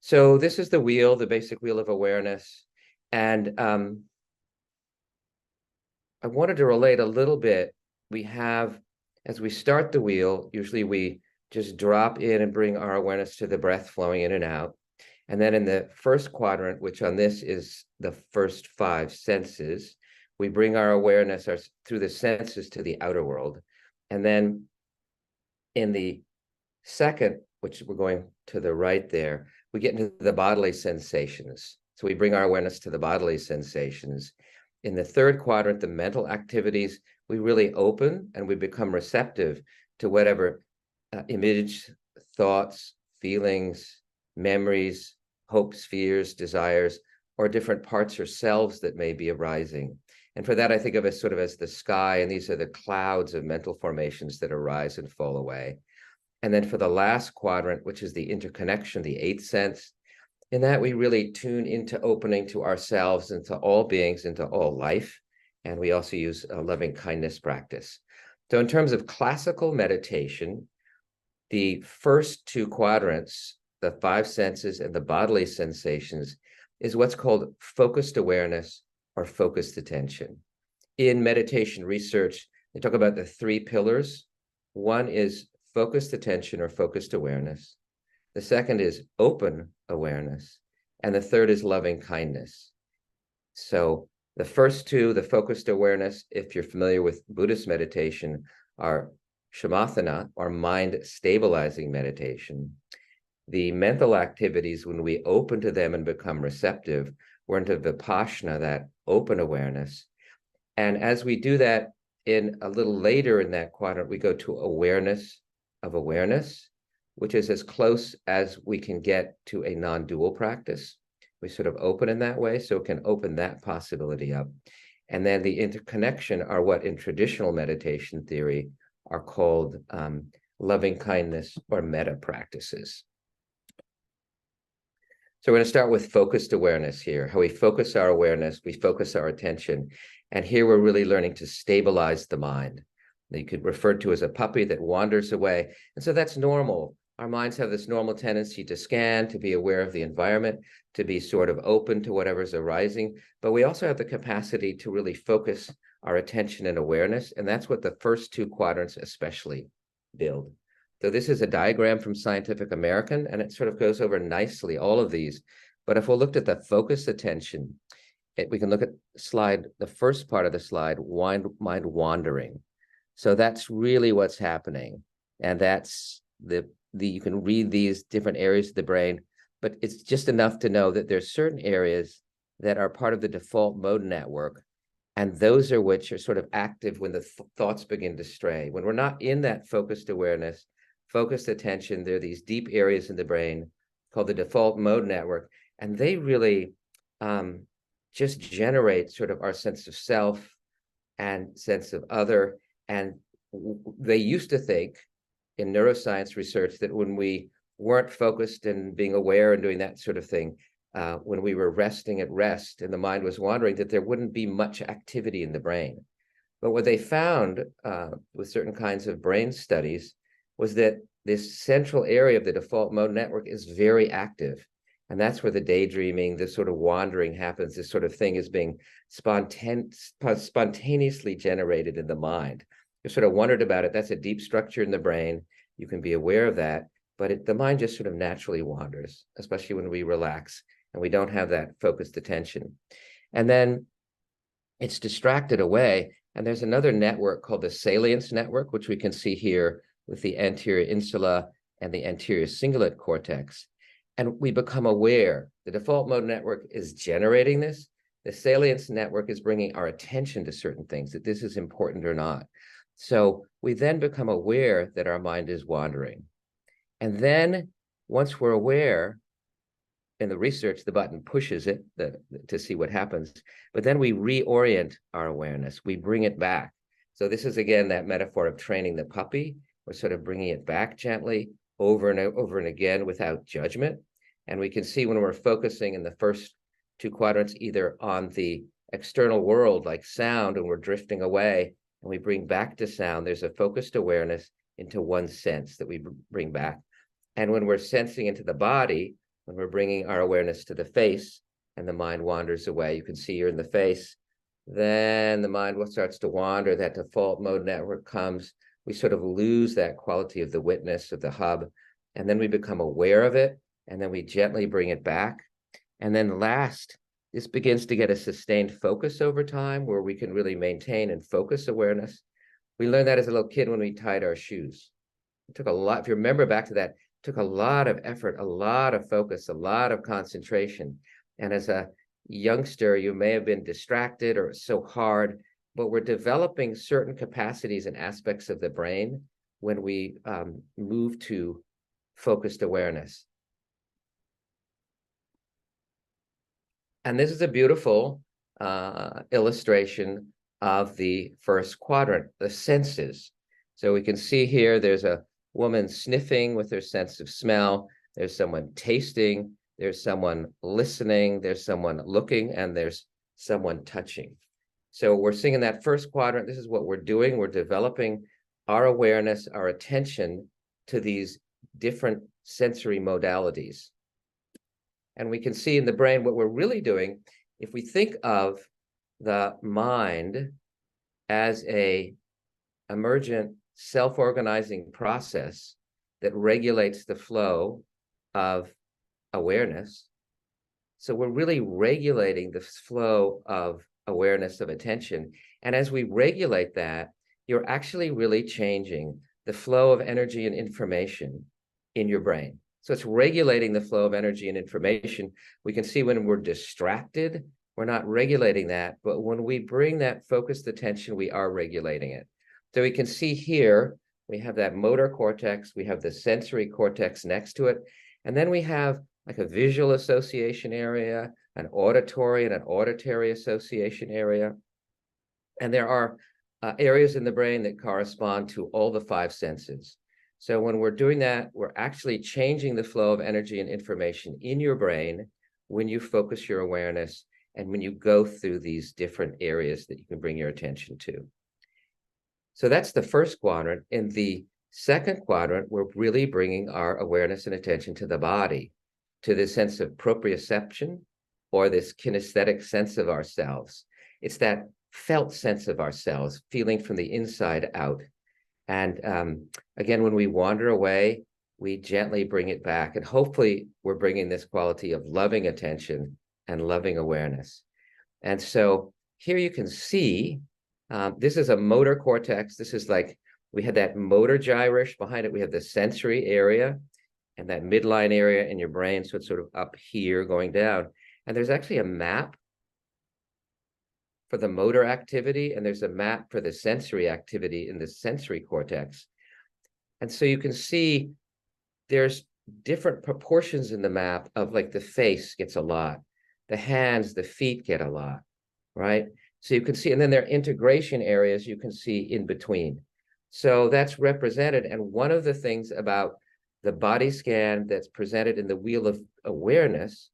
So this is the wheel, the basic wheel of awareness. And I wanted to relate a little bit. We have, as we start the wheel, usually we just drop in and bring our awareness to the breath flowing in and out. And then in the first quadrant, which on this is the first five senses, we bring our awareness through the senses to the outer world. And then in the second, which we're going to the right there, we get into the bodily sensations. So we bring our awareness to the bodily sensations. In the third quadrant, the mental activities, we really open and we become receptive to whatever image, thoughts, feelings, memories, hopes, fears, desires, or different parts or selves that may be arising. And for that, I think of it sort of as the sky, and these are the clouds of mental formations that arise and fall away. And then for the last quadrant, which is the interconnection, the eighth sense, in that we really tune into opening to ourselves and to all beings, into all life. And we also use a loving kindness practice. So in terms of classical meditation, the first two quadrants, the five senses and the bodily sensations, is what's called focused awareness or focused attention. In meditation research, they talk about the three pillars. One is focused attention or focused awareness. The second is open awareness. And the third is loving kindness. So the first two, the focused awareness, if you're familiar with Buddhist meditation, are shamatana, or mind stabilizing meditation. The mental activities, when we open to them and become receptive, we're into vipassana, that open awareness. And as we do that, in a little later in that quadrant, we go to awareness of awareness, which is as close as we can get to a non-dual practice. We sort of open in that way, so it can open that possibility up. And then the interconnection are what in traditional meditation theory are called loving kindness or metta practices. So we're going to start with focused awareness here, how we focus our awareness, we focus our attention. And here we're really learning to stabilize the mind. You could refer to as a puppy that wanders away. And so that's normal. Our minds have this normal tendency to scan, to be aware of the environment, to be sort of open to whatever's arising. But we also have the capacity to really focus our attention and awareness. And that's what the first two quadrants especially build. So this is a diagram from Scientific American, and it sort of goes over nicely, all of these. But if we looked at the focused attention, we can look at the first part of the slide, mind wandering. So that's really what's happening. And that's you can read these different areas of the brain, but it's just enough to know that there's certain areas that are part of the default mode network. And those are which are sort of active when the thoughts begin to stray. When we're not in that focused awareness, focused attention, there are these deep areas in the brain called the default mode network. And they really just generate sort of our sense of self and sense of other. And they used to think in neuroscience research that when we weren't focused and being aware and doing that sort of thing, when we were resting at rest and the mind was wandering, that there wouldn't be much activity in the brain. But what they found with certain kinds of brain studies was that this central area of the default mode network is very active. And that's where the daydreaming, this sort of wandering happens. This sort of thing is being spontaneously generated in the mind. You sort of wondered about it. That's a deep structure in the brain. You can be aware of that, but the mind just sort of naturally wanders, especially when we relax and we don't have that focused attention. And then it's distracted away. And there's another network called the salience network, which we can see here with the anterior insula and the anterior cingulate cortex. And we become aware. The default mode network is generating this. The salience network is bringing our attention to certain things, that this is important or not. So we then become aware that our mind is wandering. And then once we're aware, in the research, the button pushes it to see what happens. But then we reorient our awareness. We bring it back. So this is, again, that metaphor of training the puppy. We're sort of bringing it back gently over and over and again without judgment. And we can see when we're focusing in the first two quadrants, either on the external world, like sound, and we're drifting away, and we bring back to sound, there's a focused awareness into one sense that we bring back. And when we're sensing into the body, When we're bringing our awareness to the face and the mind wanders away, you can see you're in the face, then the mind starts to wander, that default mode network comes, we sort of lose that quality of the witness, of the hub, and then we become aware of it, and then we gently bring it back. And then last, this begins to get a sustained focus over time where we can really maintain and focus awareness. We learned that as a little kid when we tied our shoes. It took a lot, if you remember back to that, it took a lot of effort, a lot of focus, a lot of concentration. And as a youngster, you may have been distracted or so hard, but we're developing certain capacities and aspects of the brain when we move to focused awareness. And this is a beautiful illustration of the first quadrant, the senses. So we can see here, there's a woman sniffing with her sense of smell. There's someone tasting. There's someone listening. There's someone looking, and there's someone touching. So we're seeing in that first quadrant, this is what we're doing. We're developing our awareness, our attention to these different sensory modalities. And we can see in the brain what we're really doing. If we think of the mind as a emergent self-organizing process that regulates the flow of awareness. So we're really regulating the flow of awareness, of attention. And as we regulate that, you're actually really changing the flow of energy and information in your brain. So it's regulating the flow of energy and information. We can see when we're distracted, we're not regulating that, but when we bring that focused attention, we are regulating it. So we can see here, we have that motor cortex, we have the sensory cortex next to it, and then we have like a visual association area, an auditory and an auditory association area. And there are areas in the brain that correspond to all the five senses. So when we're doing that, we're actually changing the flow of energy and information in your brain when you focus your awareness and when you go through these different areas that you can bring your attention to. So that's the first quadrant. In the second quadrant, we're really bringing our awareness and attention to the body, to the sense of proprioception, or this kinesthetic sense of ourselves. It's that felt sense of ourselves, feeling from the inside out. And again, when we wander away, we gently bring it back. And hopefully we're bringing this quality of loving attention and loving awareness. And so here you can see, this is a motor cortex. This is like, we had that motor gyrish behind it. We have the sensory area and that midline area in your brain. So it's sort of up here going down. And there's actually a map for the motor activity, and there's a map for the sensory activity in the sensory cortex. And so you can see there's different proportions in the map of, like, the face gets a lot, the hands, the feet get a lot, right? So you can see, and then there are integration areas you can see in between. So that's represented. And one of the things about the body scan that's presented in the Wheel of Awareness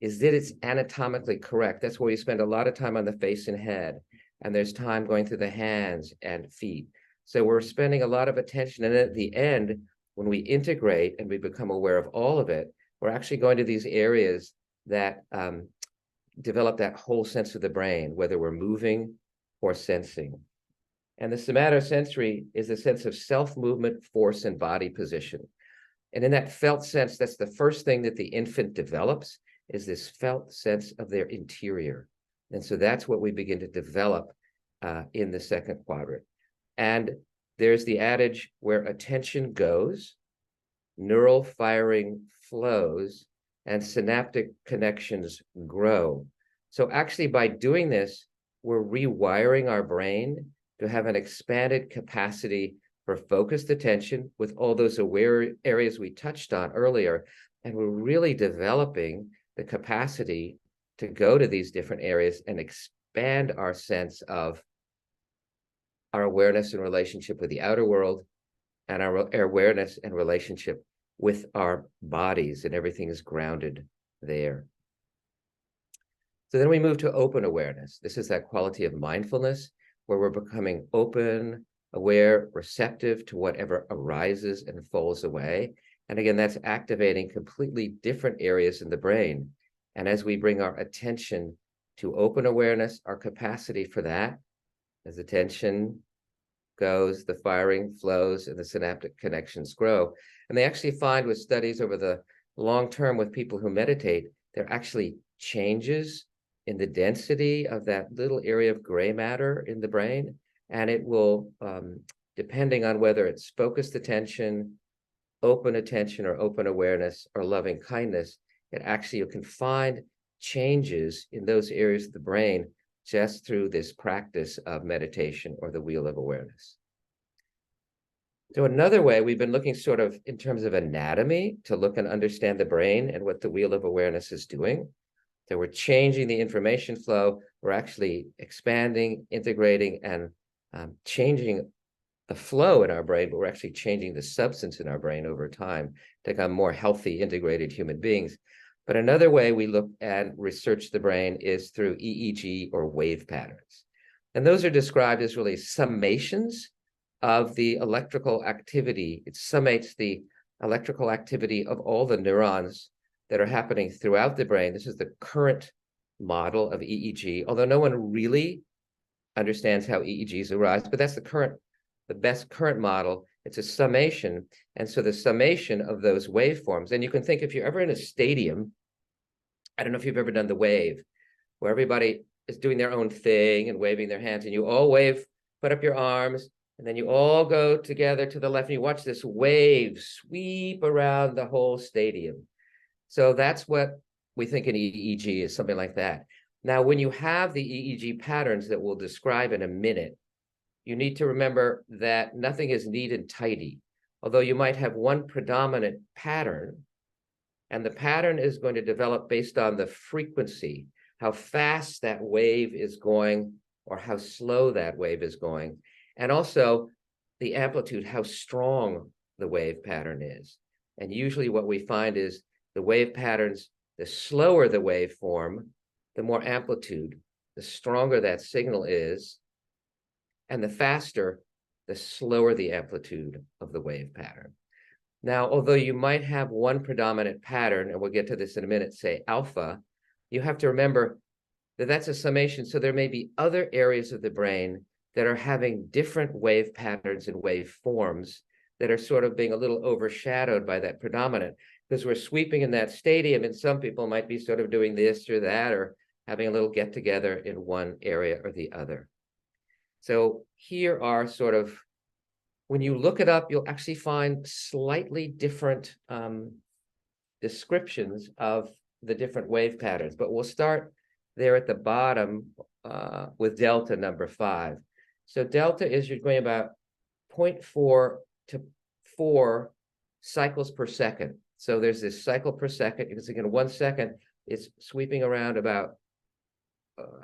is that it's anatomically correct. That's where you spend a lot of time on the face and head, and there's time going through the hands and feet. So we're spending a lot of attention, and at the end, when we integrate and we become aware of all of it, we're actually going to these areas that develop that whole sense of the brain, whether we're moving or sensing. And the somatosensory is the sense of self-movement, force, and body position. And in that felt sense, that's the first thing that the infant develops, is this felt sense of their interior. And so that's what we begin to develop in the second quadrant. And there's the adage, where attention goes, neural firing flows, and synaptic connections grow. So actually, by doing this, we're rewiring our brain to have an expanded capacity for focused attention with all those aware areas we touched on earlier. And we're really developing the capacity to go to these different areas and expand our sense of our awareness and relationship with the outer world, and our awareness and relationship with our bodies, and everything is grounded there. So then we move to open awareness. This is that quality of mindfulness where we're becoming open, aware, receptive to whatever arises and falls away. And again, that's activating completely different areas in the brain. And as we bring our attention to open awareness, our capacity for that, as attention goes, the firing flows and the synaptic connections grow. And they actually find with studies over the long term with people who meditate, there are actually changes in the density of that little area of gray matter in the brain. And it will, depending on whether it's focused attention, or open awareness, or loving kindness, it actually, you can find changes in those areas of the brain just through this practice of meditation or the wheel of awareness. So another way we've been looking sort of in terms of anatomy to look and understand the brain and what the wheel of awareness is doing. So we're changing the information flow. We're actually expanding, integrating, and changing the flow in our brain, but we're actually changing the substance in our brain over time to become more healthy, integrated human beings. But another way we look and research the brain is through EEG or wave patterns. And those are described as really summations of the electrical activity. It summates the electrical activity of all the neurons that are happening throughout the brain. This is the current model of EEG, although no one really understands how EEGs arise, but that's the best current model. It's a summation. And so the summation of those waveforms, and you can think if you're ever in a stadium, I don't know if you've ever done the wave, where everybody is doing their own thing and waving their hands, and you all wave, put up your arms, and then you all go together to the left, and you watch this wave sweep around the whole stadium. So that's what we think an EEG is, something like that. Now, when you have the EEG patterns that we'll describe in a minute, you need to remember that nothing is neat and tidy, although you might have one predominant pattern, and the pattern is going to develop based on the frequency, how fast that wave is going or how slow that wave is going, and also the amplitude, how strong the wave pattern is. And usually what we find is the wave patterns, the slower the waveform, the more amplitude, the stronger that signal is, and the faster, the slower the amplitude of the wave pattern. Now, although you might have one predominant pattern, and we'll get to this in a minute, say alpha, you have to remember that that's a summation. So there may be other areas of the brain that are having different wave patterns and wave forms that are sort of being a little overshadowed by that predominant, because we're sweeping in that stadium, and some people might be sort of doing this or that, or having a little get together in one area or the other. So here are sort of, when you look it up, you'll actually find slightly different descriptions of the different wave patterns, but we'll start there at the bottom with delta number 5. So delta is, you're going about 0.4 to 4 cycles per second. So there's this cycle per second. You can see in 1 second, it's sweeping around about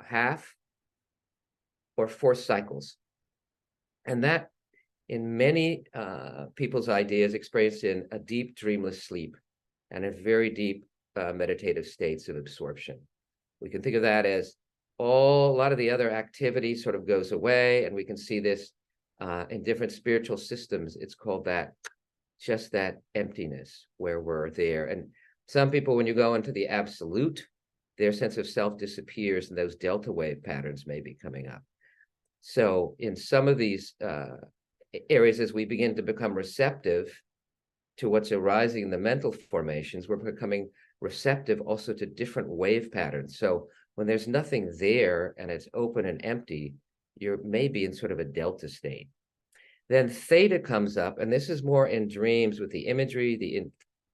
half or 4 cycles. And that, in many people's ideas, experienced in a deep dreamless sleep and in very deep meditative states of absorption. We can think of that as a lot of the other activity sort of goes away, and we can see this in different spiritual systems. It's called that, just that emptiness where we're there. And some people, when you go into the absolute, their sense of self disappears, and those delta wave patterns may be coming up. So in some of these areas, as we begin to become receptive to what's arising in the mental formations, we're becoming receptive also to different wave patterns. So when there's nothing there and it's open and empty, you're maybe in sort of a delta state. Then theta comes up, and this is more in dreams with the imagery, the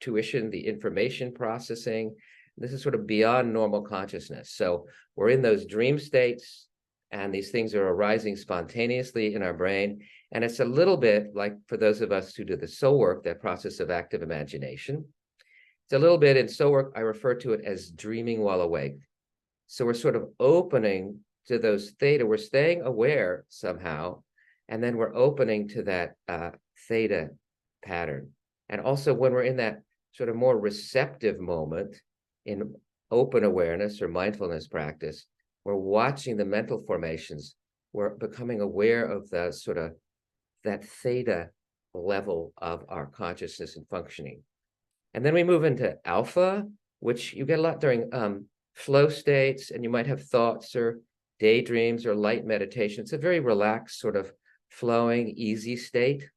intuition, the information processing. This is sort of beyond normal consciousness. So we're in those dream states, and these things are arising spontaneously in our brain. And it's a little bit like, for those of us who do the soul work, that process of active imagination. It's a little bit in soul work, I refer to it as dreaming while awake. So we're sort of opening to those theta. We're staying aware somehow, and then we're opening to that theta pattern. And also when we're in that sort of more receptive moment in open awareness or mindfulness practice, we're watching the mental formations. We're becoming aware of the sort of that theta level of our consciousness and functioning. And then we move into alpha, which you get a lot during flow states, and you might have thoughts or daydreams or light meditation. It's a very relaxed, sort of flowing, easy state.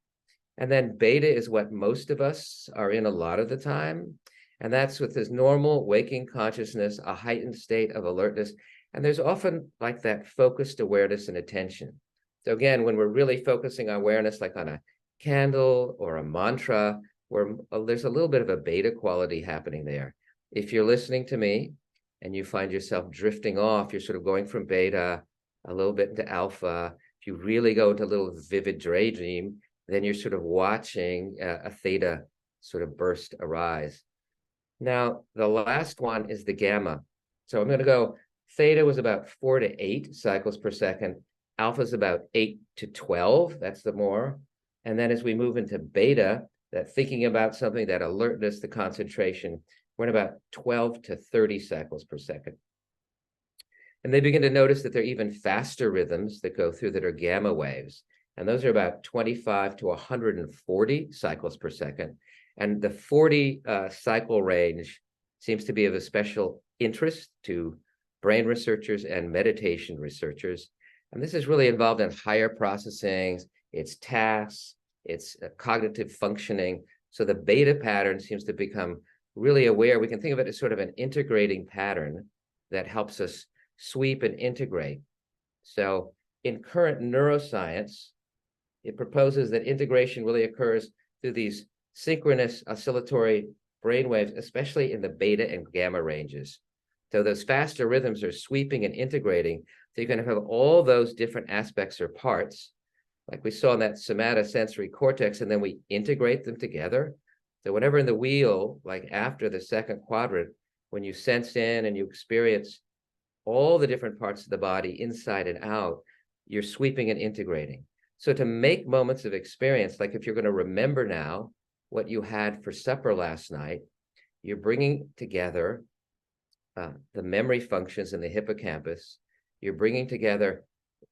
And then beta is what most of us are in a lot of the time. And that's with this normal waking consciousness, a heightened state of alertness. And there's often like that focused awareness and attention. So again, when we're really focusing our awareness, like on a candle or a mantra, where there's a little bit of a beta quality happening there. If you're listening to me and you find yourself drifting off, you're sort of going from beta a little bit into alpha. If you really go into a little vivid daydream, then you're sort of watching a theta sort of burst arise. Now, the last one is the gamma. So I'm going to go, theta was about 4 to 8 cycles per second. Alpha is about 8 to 12. That's the more. And then as we move into beta, that thinking about something, that alertness, the concentration, we're at about 12 to 30 cycles per second. And they begin to notice that there are even faster rhythms that go through that are gamma waves. And those are about 25 to 140 cycles per second. And the 40 cycle range seems to be of a special interest to brain researchers and meditation researchers. And this is really involved in higher processing, it's tasks, it's cognitive functioning. So the beta pattern seems to become really aware. We can think of it as sort of an integrating pattern that helps us sweep and integrate. So in current neuroscience, it proposes that integration really occurs through these synchronous oscillatory brainwaves, especially in the beta and gamma ranges. So those faster rhythms are sweeping and integrating. So you're going to have all those different aspects or parts, like we saw in that somatosensory cortex, and then we integrate them together. So whenever in the wheel, like after the second quadrant, when you sense in and you experience all the different parts of the body inside and out, you're sweeping and integrating. So to make moments of experience, like if you're going to remember now what you had for supper last night, you're bringing together the memory functions in the hippocampus. You're bringing together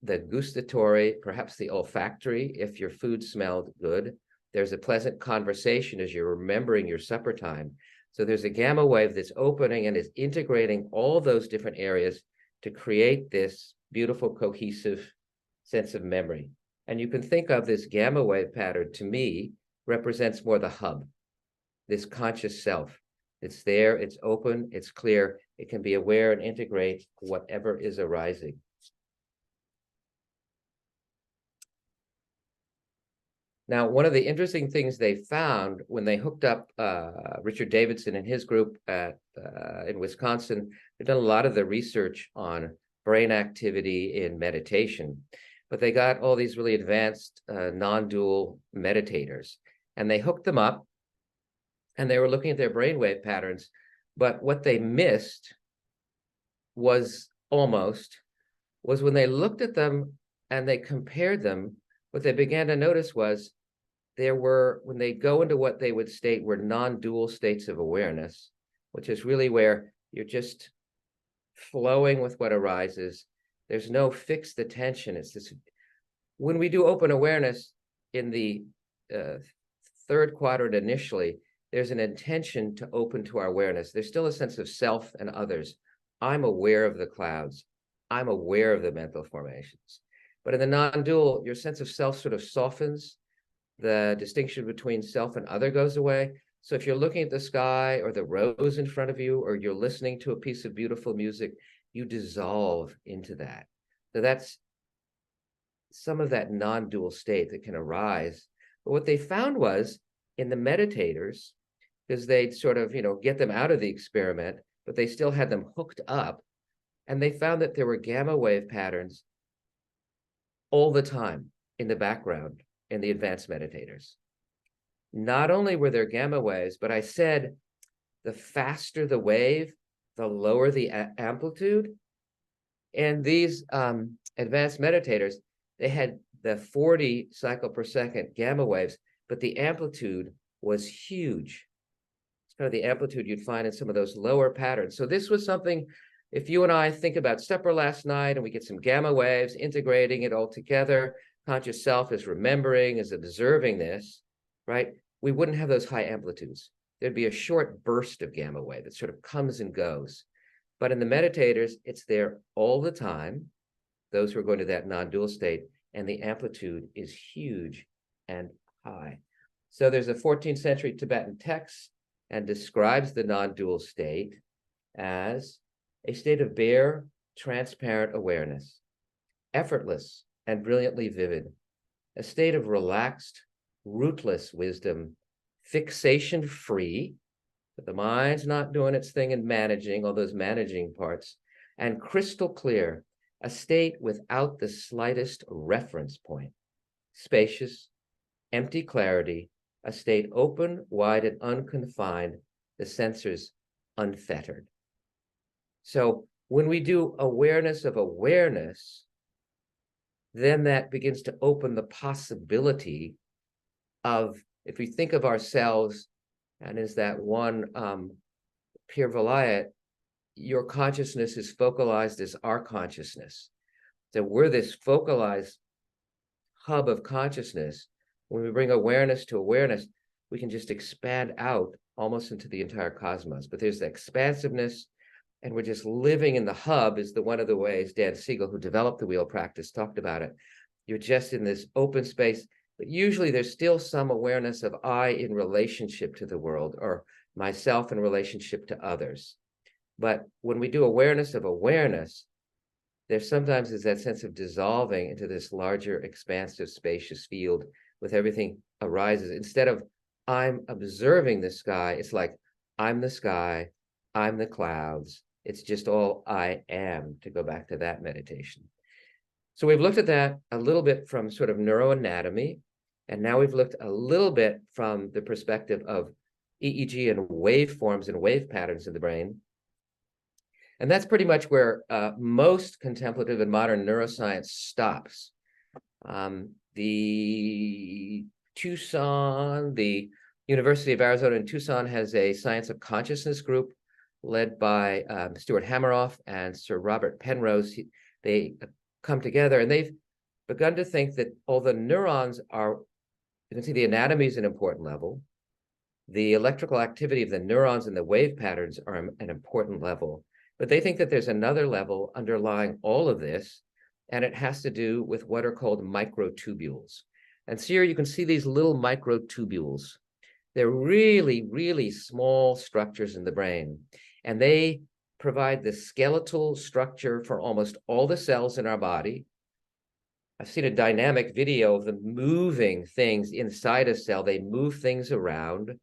the gustatory, perhaps the olfactory, if your food smelled good. There's a pleasant conversation as you're remembering your supper time. So there's a gamma wave that's opening and is integrating all those different areas to create this beautiful, cohesive sense of memory. And you can think of this gamma wave pattern, to me, represents more the hub, this conscious self. It's there, it's open, it's clear, it can be aware and integrate whatever is arising. Now, one of the interesting things they found when they hooked up Richard Davidson and his group in Wisconsin, they've done a lot of the research on brain activity in meditation, but they got all these really advanced non-dual meditators, and they hooked them up, and they were looking at their brainwave patterns, but what they missed was when they looked at them and they compared them, what they began to notice was when they go into what they would state were non-dual states of awareness, which is really where you're just flowing with what arises. There's no fixed attention. It's this, when we do open awareness in the third quadrant initially, there's an intention to open to our awareness. There's still a sense of self and others. I'm aware of the clouds. I'm aware of the mental formations. But in the non-dual, your sense of self sort of softens. The distinction between self and other goes away. So if you're looking at the sky or the rose in front of you, or you're listening to a piece of beautiful music, you dissolve into that. So that's some of that non-dual state that can arise. But what they found was in the meditators, because they'd sort of, get them out of the experiment, but they still had them hooked up, and they found that there were gamma wave patterns all the time in the background in the advanced meditators. Not only were there gamma waves, but I said the faster the wave, the lower the amplitude. And these advanced meditators, they had the 40 cycle per second gamma waves, but the amplitude was huge. It's kind of the amplitude you'd find in some of those lower patterns. So this was something, if you and I think about supper last night and we get some gamma waves, integrating it all together, conscious self is remembering, is observing this, right? We wouldn't have those high amplitudes. there'd be a short burst of gamma wave that sort of comes and goes. But in the meditators, it's there all the time, those who are going to that non-dual state, and the amplitude is huge and high. So there's a 14th century Tibetan text and describes the non-dual state as a state of bare, transparent awareness, effortless and brilliantly vivid, a state of relaxed, rootless wisdom, fixation-free, but the mind's not doing its thing and managing all those managing parts, and crystal clear, a state without the slightest reference point, spacious, empty clarity, a state open, wide, and unconfined, the senses unfettered. So when we do awareness of awareness, then that begins to open the possibility of, if we think of ourselves, and is that one Pierre Vilayet, your consciousness is focalized as our consciousness. So we're this focalized hub of consciousness. When we bring awareness to awareness, we can just expand out almost into the entire cosmos. But there's the expansiveness, and we're just living in the hub is one of the ways Dan Siegel, who developed the wheel practice, talked about it. You're just in this open space, but usually there's still some awareness of I in relationship to the world, or myself in relationship to others. But when we do awareness of awareness, there sometimes is that sense of dissolving into this larger, expansive, spacious field with everything arises. Instead of I'm observing the sky, it's like I'm the sky, I'm the clouds. It's just all I am, to go back to that meditation. So we've looked at that a little bit from sort of neuroanatomy, and now we've looked a little bit from the perspective of EEG and waveforms and wave patterns in the brain. And that's pretty much where most contemplative and modern neuroscience stops. The University of Arizona in Tucson has a science of consciousness group led by Stuart Hameroff and Sir Robert Penrose. They come together and they've begun to think that although neurons are, you can see the anatomy is an important level, the electrical activity of the neurons and the wave patterns are an important level. But they think that there's another level underlying all of this, and it has to do with what are called microtubules. And so here you can see these little microtubules. They're really, really small structures in the brain, and they provide the skeletal structure for almost all the cells in our body. I've seen a dynamic video of them moving things inside a cell. They move things around,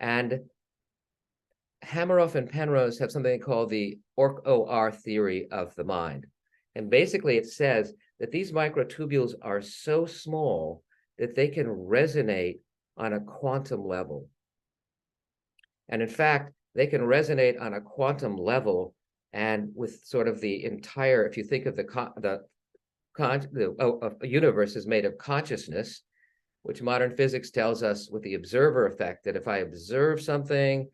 and Hameroff and Penrose have something called the OR theory of the mind. And basically it says that these microtubules are so small that they can resonate on a quantum level. And in fact, they can resonate on a quantum level and with sort of the entire, if you think of the universe is made of consciousness, which modern physics tells us with the observer effect, that if I observe something,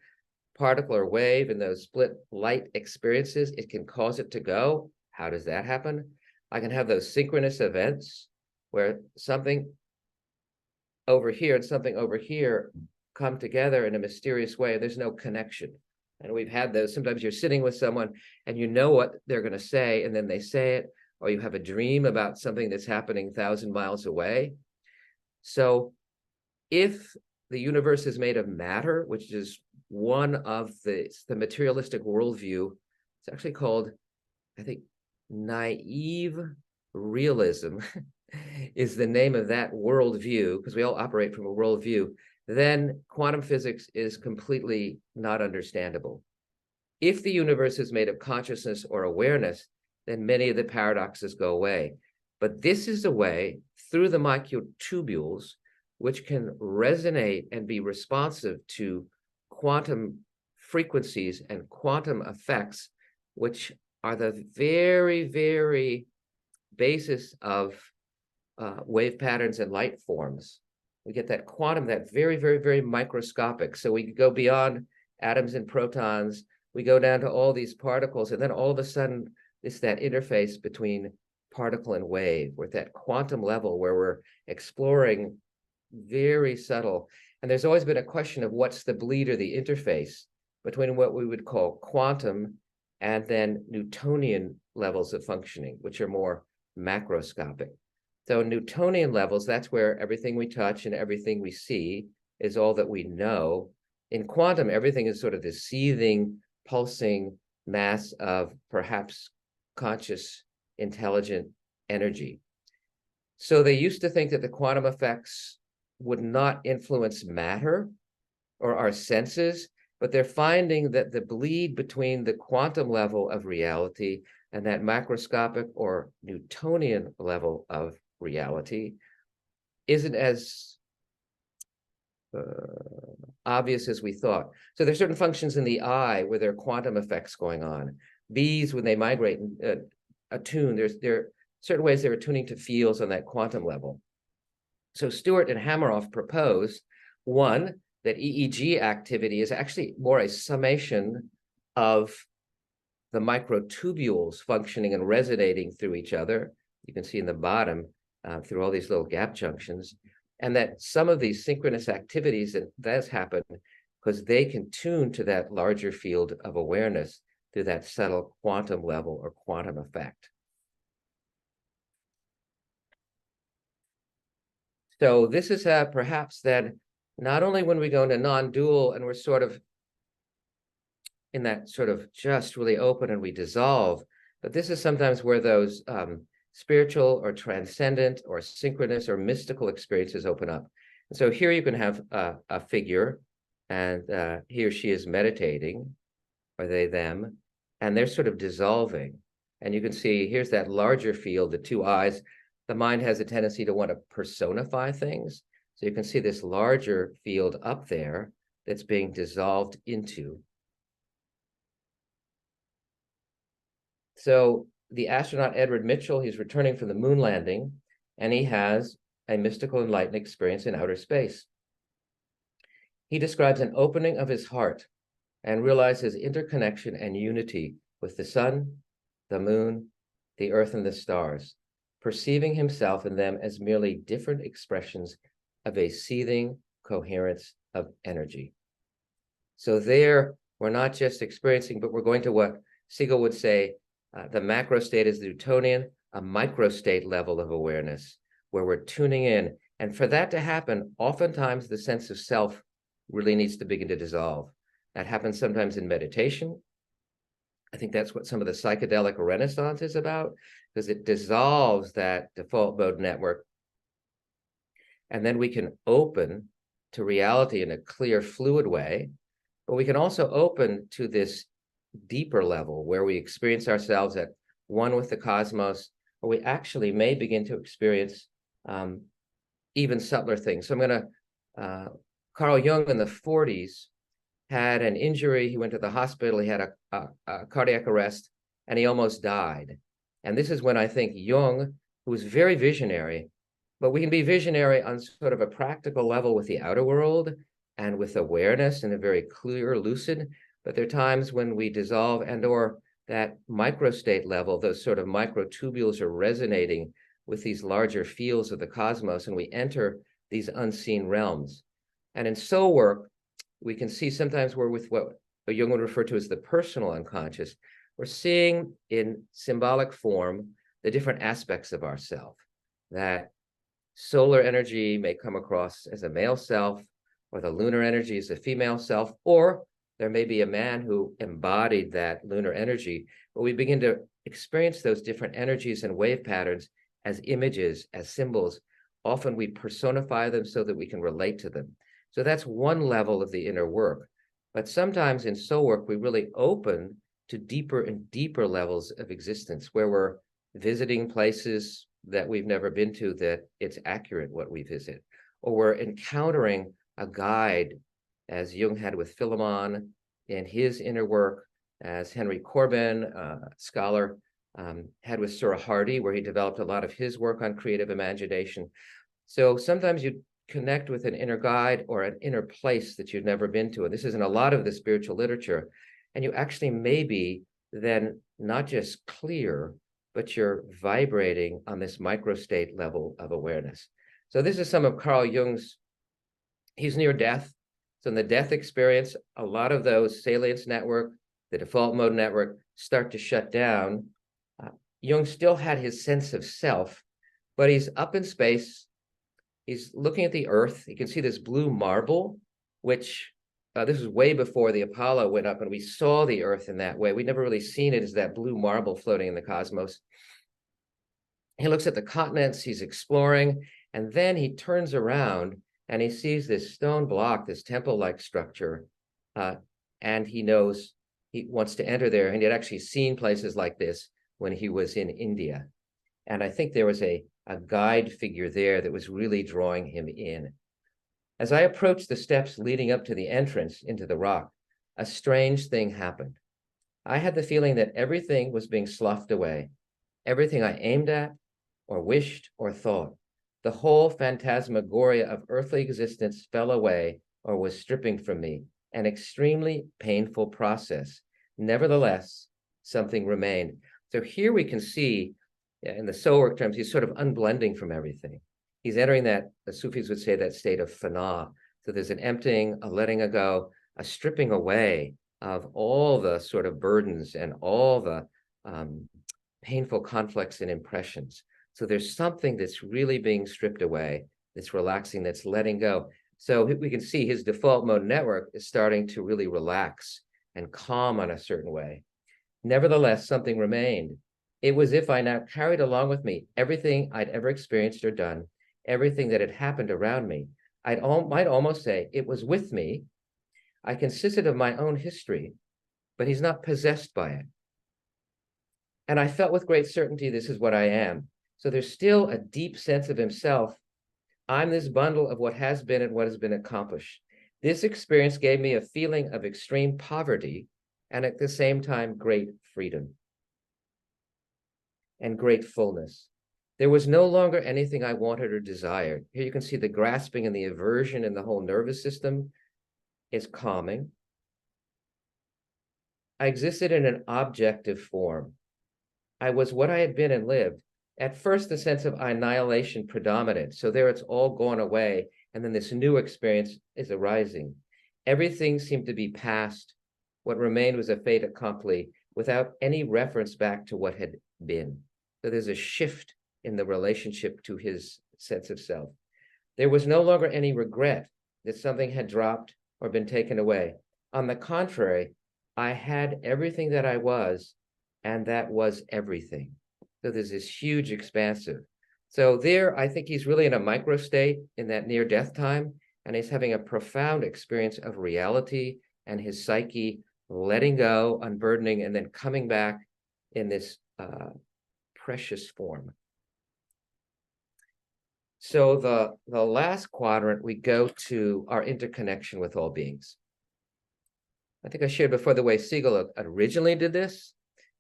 particle or wave, in those split light experiences, it can cause it to go. How does that happen? I can have those synchronous events where something over here and something over here come together in a mysterious way. There's no connection. And we've had those. Sometimes you're sitting with someone and you know what they're going to say, and then they say it, or you have a dream about something that's happening 1,000 miles away. So if the universe is made of matter, which is one of the materialistic worldview, it's actually called, I think, naive realism is the name of that worldview, because we all operate from a worldview, then quantum physics is completely not understandable. If the universe is made of consciousness or awareness, then many of the paradoxes go away. But this is a way through the microtubules which can resonate and be responsive to quantum frequencies and quantum effects, which are the very, very basis of wave patterns and light forms. We get that quantum, that very, very, very microscopic. So we go beyond atoms and protons, we go down to all these particles, and then all of a sudden, it's that interface between particle and wave. We're at that quantum level where we're exploring very subtle. And there's always been a question of what's the bleed or the interface between what we would call quantum and then Newtonian levels of functioning, which are more macroscopic. So Newtonian levels, that's where everything we touch and everything we see is all that we know. In quantum, everything is sort of this seething, pulsing mass of perhaps conscious, intelligent energy. So they used to think that the quantum effects would not influence matter or our senses, but they're finding that the bleed between the quantum level of reality and that macroscopic or Newtonian level of reality isn't as obvious as we thought. So there's certain functions in the eye where there are quantum effects going on. Bees, when they migrate and attune, there are certain ways they're attuning to fields on that quantum level. So Stewart and Hameroff proposed, one, that EEG activity is actually more a summation of the microtubules functioning and resonating through each other. You can see in the bottom through all these little gap junctions, and that some of these synchronous activities that's happened because they can tune to that larger field of awareness through that subtle quantum level or quantum effect. So this is perhaps that not only when we go into non-dual and we're sort of in that sort of just really open and we dissolve, but this is sometimes where those spiritual or transcendent or synchronous or mystical experiences open up. And so here you can have a figure, and he or she is meditating, or they, them, and they're sort of dissolving. And you can see here's that larger field, the two eyes. The mind has a tendency to want to personify things. So you can see this larger field up there that's being dissolved into. So the astronaut Edward Mitchell, he's returning from the moon landing, and he has a mystical enlightened experience in outer space. He describes an opening of his heart and realizes interconnection and unity with the sun, the moon, the earth, and the stars, perceiving himself in them as merely different expressions of a seething coherence of energy. So there, we're not just experiencing, but we're going to what Siegel would say, the macro state is the Newtonian, a micro state level of awareness, where we're tuning in. And for that to happen, oftentimes the sense of self really needs to begin to dissolve. That happens sometimes in meditation. I think that's what some of the psychedelic renaissance is about, because it dissolves that default mode network. And then we can open to reality in a clear, fluid way, but we can also open to this deeper level where we experience ourselves at one with the cosmos, or we actually may begin to experience even subtler things. So I'm going to, Carl Jung in the 40s had an injury. He went to the hospital. He had a cardiac arrest, and he almost died. And this is when I think Jung, who was very visionary, but we can be visionary on sort of a practical level with the outer world and with awareness in a very clear, lucid. But there are times when we dissolve and or that microstate level, those sort of microtubules are resonating with these larger fields of the cosmos, and we enter these unseen realms. And in soul work, we can see sometimes we're with what Jung would refer to as the personal unconscious. We're seeing in symbolic form the different aspects of ourself. That solar energy may come across as a male self, or the lunar energy as a female self, or there may be a man who embodied that lunar energy, but we begin to experience those different energies and wave patterns as images, as symbols. Often we personify them so that we can relate to them. So that's one level of the inner work. But sometimes in soul work, we really open to deeper and deeper levels of existence where we're visiting places that we've never been to, that it's accurate what we visit, or we're encountering a guide, as Jung had with Philemon in his inner work, as Henry Corbin, scholar, had with Sura Hardy, where he developed a lot of his work on creative imagination. So sometimes you connect with an inner guide or an inner place that you've never been to. And this is in a lot of the spiritual literature. And you actually may be then not just clear, but you're vibrating on this microstate level of awareness. So this is some of Carl Jung's He's near death. So in the death experience, a lot of those salience network, the default mode network, start to shut down. Jung still had his sense of self, but he's up in space. He's looking at the Earth. You can see this blue marble, which this was way before the Apollo went up and we saw the Earth in that way. We'd never really seen it as that blue marble floating in the cosmos. He looks at the continents, he's exploring, and then he turns around and he sees this stone block, this temple-like structure, and he knows he wants to enter there. And he had actually seen places like this when he was in India. And I think there was a guide figure there that was really drawing him in. As I approached the steps leading up to the entrance into the rock, a strange thing happened. I had the feeling that everything was being sloughed away, everything I aimed at, or wished, or thought. The whole phantasmagoria of earthly existence fell away or was stripping from me, an extremely painful process. Nevertheless, something remained. So here we can see, in the soul work terms, he's sort of unblending from everything. He's entering that, the Sufis would say, that state of fana. So there's an emptying, a letting go, a stripping away of all the sort of burdens and all the painful conflicts and impressions. So there's something that's really being stripped away, that's relaxing, that's letting go. So we can see his default mode network is starting to really relax and calm on a certain way. Nevertheless, something remained. It was as if I now carried along with me everything I'd ever experienced or done, everything that had happened around me. I might almost say it was with me. I consisted of my own history, but he's not possessed by it. And I felt with great certainty this is what I am. So there's still a deep sense of himself. I'm this bundle of what has been and what has been accomplished. This experience gave me a feeling of extreme poverty and at the same time, great freedom and great fullness. There was no longer anything I wanted or desired. Here you can see the grasping and the aversion in the whole nervous system is calming. I existed in an objective form. I was what I had been and lived. At first, the sense of annihilation predominated. So there it's all gone away. And then this new experience is arising. Everything seemed to be past. What remained was a fait accompli without any reference back to what had been. So there's a shift in the relationship to his sense of self. There was no longer any regret that something had dropped or been taken away. On the contrary, I had everything that I was, and that was everything. So there's this huge expansive. So there, I think he's really in a micro state in that near death time, and he's having a profound experience of reality and his psyche letting go, unburdening, and then coming back in this precious form. So the last quadrant, we go to our interconnection with all beings. I think I shared before the way Siegel originally did this.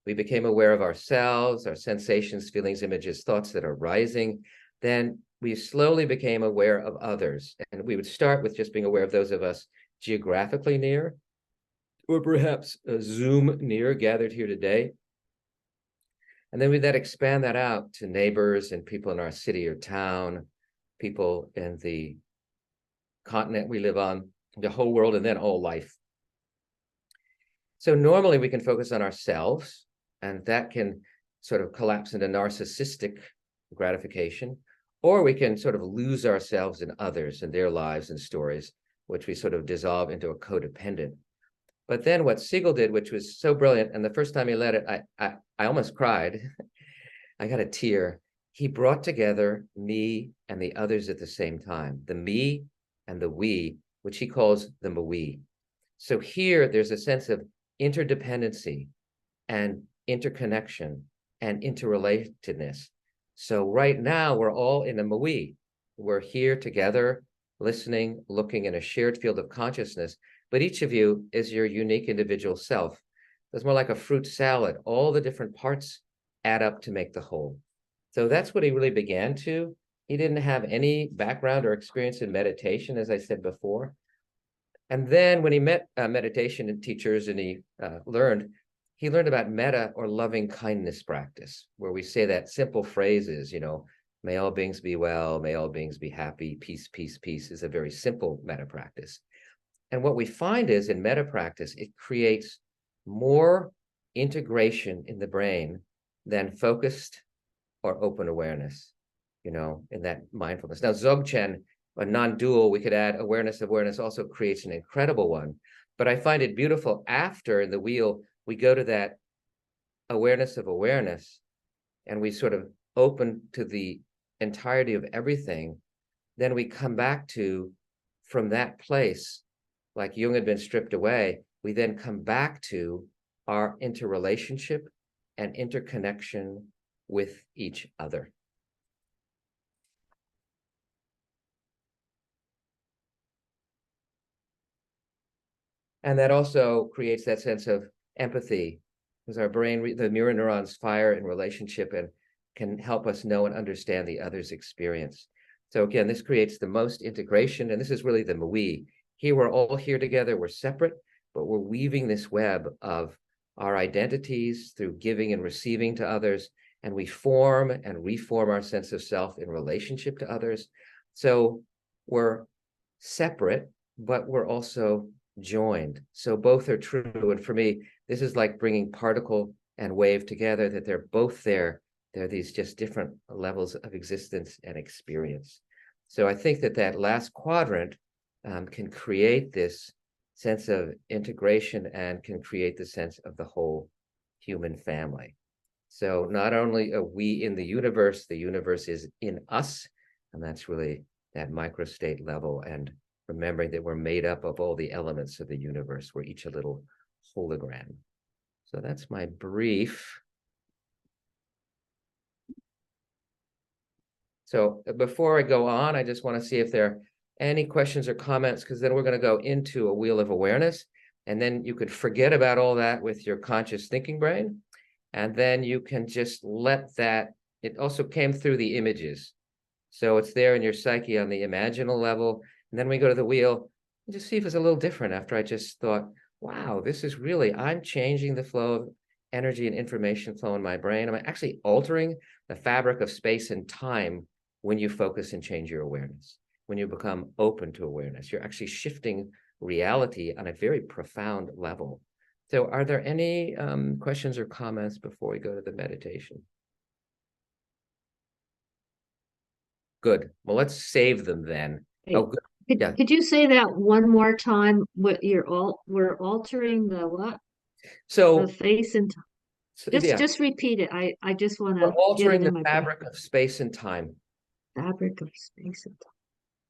We became aware of ourselves, our sensations, feelings, images, thoughts that are rising. Then we slowly became aware of others. And we would start with just being aware of those of us geographically near, or perhaps a Zoom near, gathered here today. And then we then expand that out to neighbors and people in our city or town, people in the continent we live on, the whole world, and then all life. So normally we can focus on ourselves, and that can sort of collapse into narcissistic gratification, or we can sort of lose ourselves in others and their lives and stories, which we sort of dissolve into a codependent. But then what Siegel did, which was so brilliant, and the first time he led it, I almost cried. I got a tear. He brought together me and the others at the same time, the me and the we, which he calls the we. So here there's a sense of interdependency and interconnection and interrelatedness. So right now we're all in a we. We're here together, listening, looking in a shared field of consciousness, but each of you is your unique individual self. It's more like a fruit salad. All the different parts add up to make the whole. So that's what he really began to. He didn't have any background or experience in meditation, as I said before. And then when he met meditation and teachers and he learned about metta or loving kindness practice, where we say that simple phrases, May all beings be well, may all beings be happy, peace, peace, peace is a very simple metta practice. And what we find is in metta practice, it creates more integration in the brain than focused or open awareness, in that mindfulness. Now, Dzogchen, a non-dual, we could add awareness of awareness, also creates an incredible one. But I find it beautiful after in the wheel, we go to that awareness of awareness and we sort of open to the entirety of everything. Then we come back to, from that place, like Jung had been stripped away, we then come back to our interrelationship and interconnection with each other. And that also creates that sense of empathy, because our brain, the mirror neurons fire in relationship and can help us know and understand the other's experience. So again, this creates the most integration, and this is really the we. Here, we're all here together, we're separate, but we're weaving this web of our identities through giving and receiving to others, and we form and reform our sense of self in relationship to others. So we're separate, but we're also joined. So both are true. And for me, this is like bringing particle and wave together, that they're both there. They're these just different levels of existence and experience. So I think that that last quadrant can create this sense of integration and can create the sense of the whole human family. So not only are we in the universe is in us, and that's really that microstate level, and remembering that we're made up of all the elements of the universe. We're each a little hologram. So that's my brief. So before I go on, I just want to see if there are any questions or comments, because then we're going to go into a wheel of awareness, and then you could forget about all that with your conscious thinking brain, and then you can just let that, it also came through the images. So it's there in your psyche on the imaginal level. And then we go to the wheel and just see if it's a little different after I just thought, wow, this is really, I'm changing the flow of energy and information flow in my brain. I'm actually altering the fabric of space and time when you focus and change your awareness. When you become open to awareness, you're actually shifting reality on a very profound level. So are there any questions or comments before we go to the meditation? Good. Well, let's save them then. Hey, Oh, good. could you say that one more time? What we're altering the what? The So, face and time. yeah, Just repeat it. I just want we're to get altering it the in my brain. fabric of space and time. Fabric of space and time.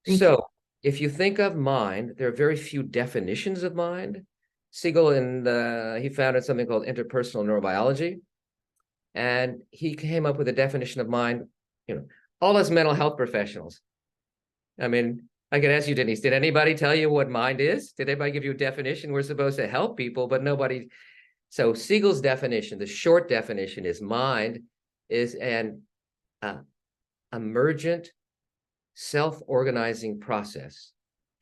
Thank you. So if you think of mind, there are very few definitions of mind. Siegel, he founded something called interpersonal neurobiology, and he came up with a definition of mind, all us mental health professionals. I mean, I could ask you, Denise, did anybody tell you what mind is? Did anybody give you a definition? We're supposed to help people, but nobody. So Siegel's definition, the short definition, is mind is an emergent self-organizing process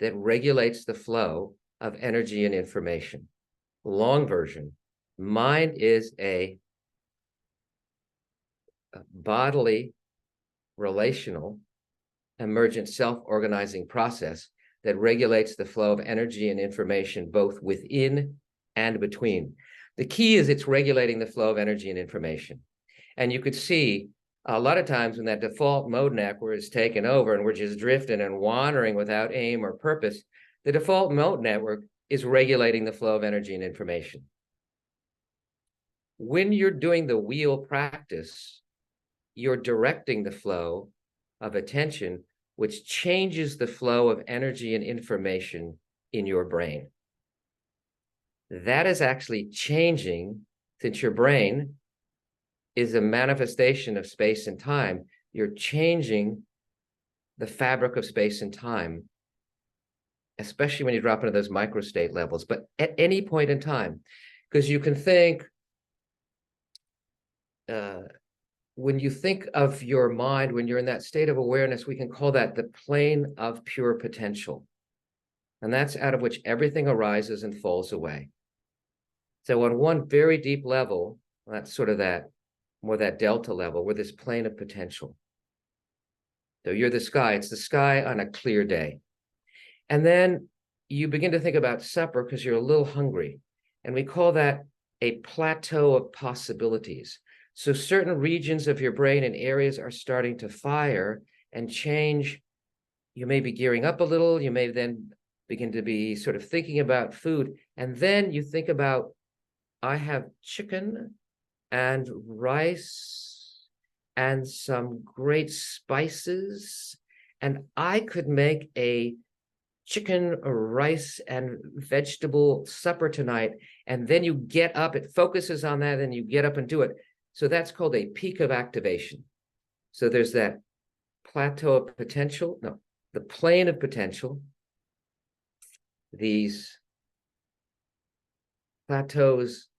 that regulates the flow of energy and information. Long version, mind is a bodily, relational, emergent self-organizing process that regulates the flow of energy and information both within and between. The key is it's regulating the flow of energy and information. And you could see a lot of times when that default mode network is taken over and we're just drifting and wandering without aim or purpose, the default mode network is regulating the flow of energy and information. When you're doing the wheel practice, you're directing the flow of attention, which changes the flow of energy and information in your brain. That is actually changing, since your brain is a manifestation of space and time. You're changing the fabric of space and time, especially when you drop into those microstate levels, but at any point in time, because you can think, when you think of your mind, when you're in that state of awareness, we can call that the plane of pure potential. And that's out of which everything arises and falls away. So on one very deep level, that's sort of that, more that delta level, we're this plane of potential. So you're the sky. It's the sky on a clear day. And then you begin to think about supper because you're a little hungry. And we call that a plateau of possibilities. So certain regions of your brain and areas are starting to fire and change. You may be gearing up a little. You may then begin to be sort of thinking about food. And then you think about, I have chicken and rice and some great spices, and I could make a chicken, rice, and vegetable supper tonight. And then you get up, it focuses on that, and you get up and do it. So that's called a peak of activation. So there's that plateau of potential, no, the plane of potential, these plateaus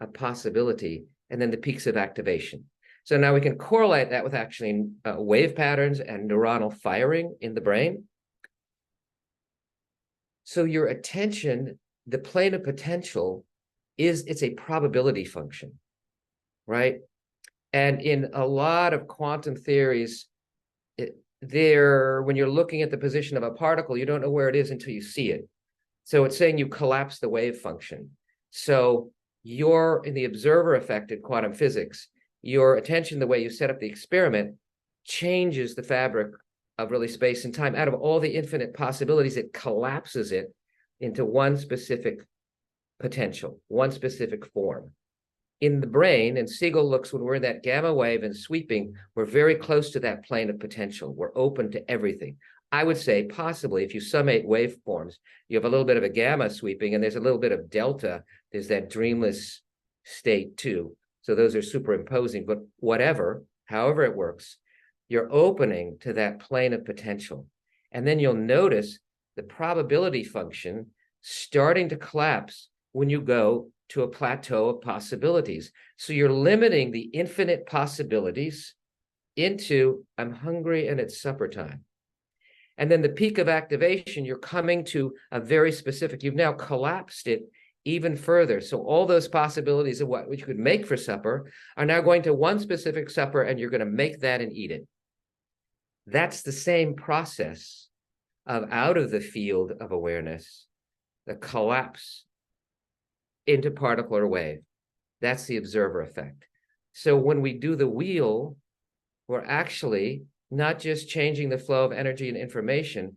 of possibility, and then the peaks of activation. So now we can correlate that with actually wave patterns and neuronal firing in the brain. So your attention, the plane of potential, it's a probability function, right? And in a lot of quantum theories, when you're looking at the position of a particle, you don't know where it is until you see it. So it's saying you collapse the wave function. So you're in the observer effect in quantum physics, your attention, the way you set up the experiment, changes the fabric of really space and time. Out of all the infinite possibilities, it collapses it into one specific potential, one specific form. In the brain, and Siegel looks when we're in that gamma wave and sweeping, we're very close to that plane of potential. We're open to everything. I would say possibly if you summate waveforms, you have a little bit of a gamma sweeping and there's a little bit of delta. There's that dreamless state too. So those are superimposing, but whatever, however it works, you're opening to that plane of potential. And then you'll notice the probability function starting to collapse when you go to a plateau of possibilities. So you're limiting the infinite possibilities into, I'm hungry and it's supper time. And then the peak of activation, you're coming to a very specific, you've now collapsed it even further. So all those possibilities of what you could make for supper are now going to one specific supper, and you're going to make that and eat it. That's the same process of out of the field of awareness, the collapse into particle or wave. That's the observer effect. So when we do the wheel, we're actually not just changing the flow of energy and information,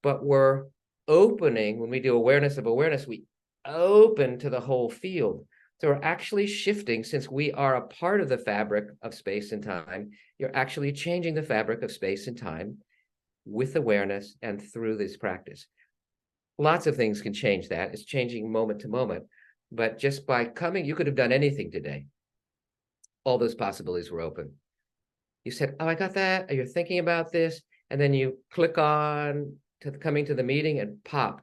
but we're opening. When we do awareness of awareness, we open to the whole field. So we're actually shifting, since we are a part of the fabric of space and time, you're actually changing the fabric of space and time with awareness and through this practice. Lots of things can change that. It's changing moment to moment. But just by coming, you could have done anything today. All those possibilities were open. You said, oh, I got that. You're thinking about this. And then you click on to coming to the meeting and pop.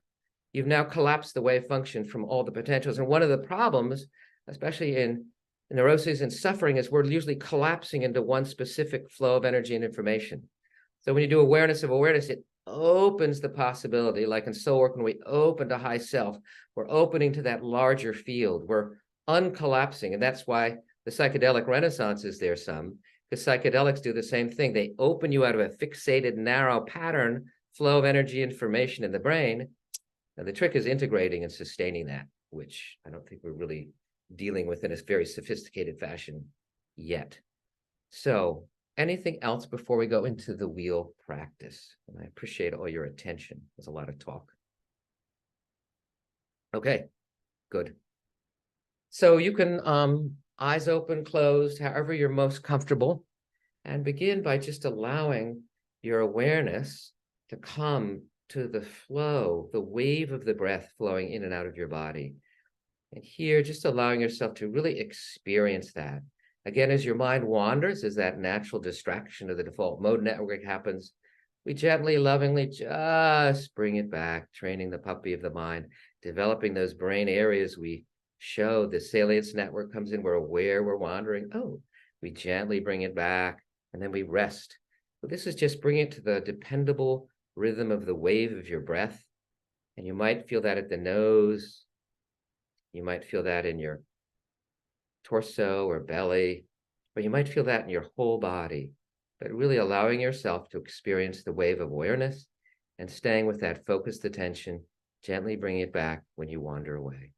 You've now collapsed the wave function from all the potentials. And one of the problems, especially in neuroses and suffering, is we're usually collapsing into one specific flow of energy and information. So when you do awareness of awareness, it opens the possibility, like in soul work, when we open to high self, we're opening to that larger field. We're uncollapsing. And that's why the psychedelic renaissance is there some, because psychedelics do the same thing. They open you out of a fixated, narrow pattern flow of energy information in the brain. And the trick is integrating and sustaining that, which I don't think we're really dealing with in a very sophisticated fashion yet. So anything else before we go into the wheel practice? And I appreciate all your attention. There's a lot of talk. Okay, good. So you can eyes open, closed, however you're most comfortable, and begin by just allowing your awareness to come to the flow, the wave of the breath flowing in and out of your body. And here, just allowing yourself to really experience that. Again, as your mind wanders, as that natural distraction of the default mode network happens, we gently, lovingly just bring it back, training the puppy of the mind, developing those brain areas we showed. The salience network comes in, we're aware we're wandering. Oh, we gently bring it back, and then we rest. So this is just bringing it to the dependable rhythm of the wave of your breath. And you might feel that at the nose. You might feel that in your torso or belly, or you might feel that in your whole body. but really allowing yourself to experience the wave of awareness and staying with that focused attention, gently bringing it back when you wander away.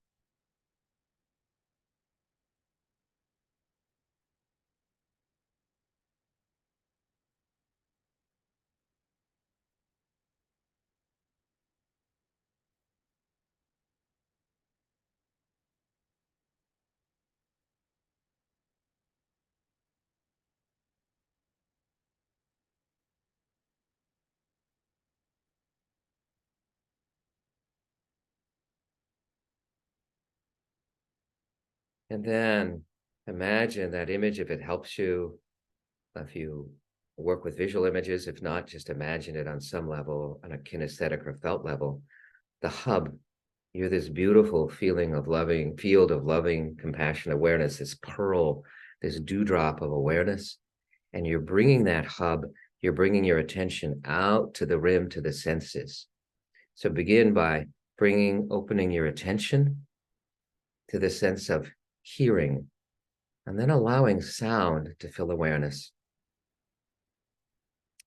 And then imagine that image if it helps you, if you work with visual images, if not, just imagine it on some level, on a kinesthetic or felt level. The hub, you're this beautiful feeling of loving, field of loving, compassion, awareness, this pearl, this dewdrop of awareness. And you're bringing that hub, you're bringing your attention out to the rim, to the senses. So begin by opening your attention to the sense of hearing, and then allowing sound to fill awareness.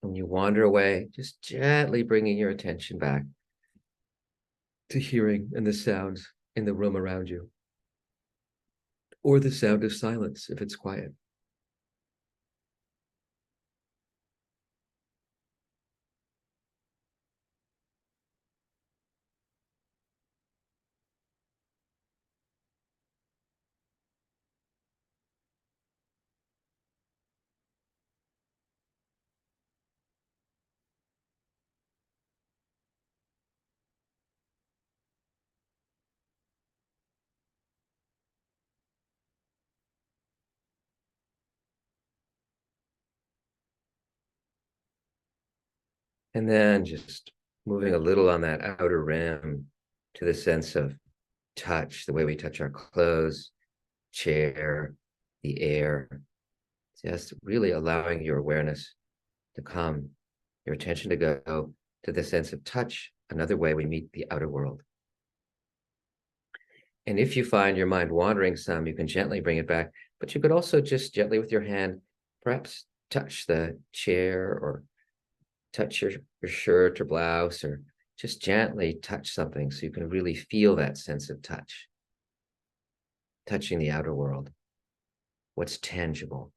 When you wander away, just gently bringing your attention back to hearing and the sounds in the room around you, or the sound of silence if it's quiet. And then just moving a little on that outer rim to the sense of touch, the way we touch our clothes, chair, the air. Just really allowing your awareness to come, your attention to go to the sense of touch, another way we meet the outer world. And if you find your mind wandering some, you can gently bring it back, but you could also just gently with your hand, perhaps touch the chair or touch your shirt or blouse, or just gently touch something so you can really feel that sense of touch, touching the outer world, what's tangible.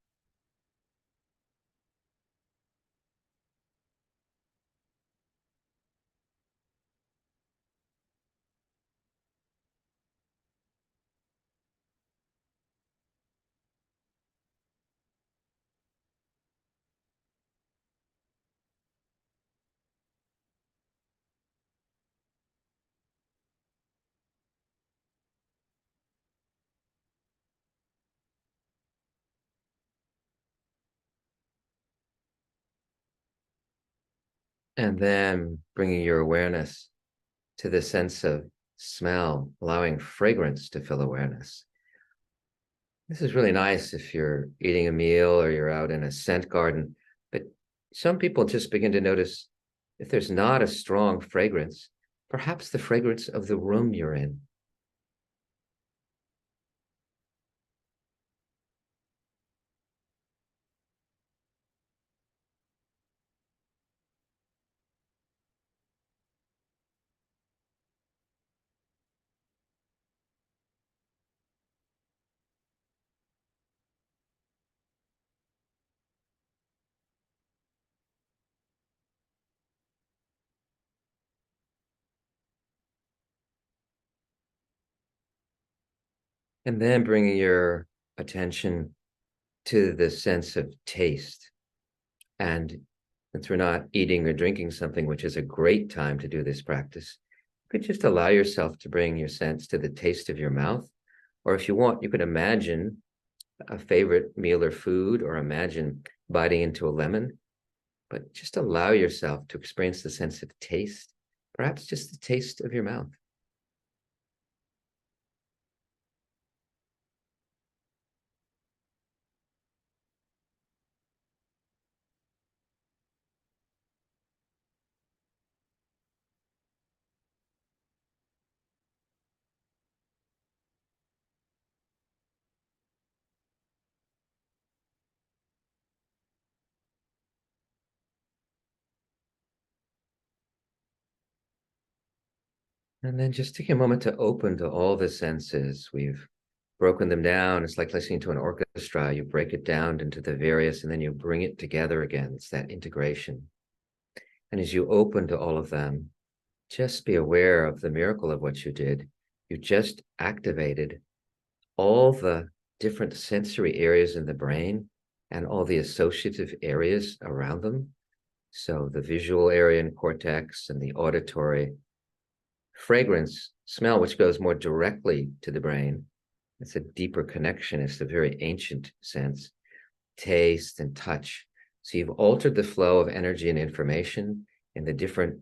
And then bringing your awareness to the sense of smell, allowing fragrance to fill awareness. This is really nice if you're eating a meal or you're out in a scent garden, but some people just begin to notice if there's not a strong fragrance, perhaps the fragrance of the room you're in. And then bringing your attention to the sense of taste. And since we're not eating or drinking something, which is a great time to do this practice, you could just allow yourself to bring your sense to the taste of your mouth. Or if you want, you could imagine a favorite meal or food, or imagine biting into a lemon, but just allow yourself to experience the sense of taste, perhaps just the taste of your mouth. And then just take a moment to open to all the senses. We've broken them down. It's like listening to an orchestra. You break it down into the various, and then you bring it together again. It's that integration. And as you open to all of them, just be aware of the miracle of what you did. You just activated all the different sensory areas in the brain and all the associative areas around them. So the visual area and cortex and the auditory, fragrance, smell, which goes more directly to the brain. It's a deeper connection. It's a very ancient sense. Taste and touch. So you've altered the flow of energy and information in the different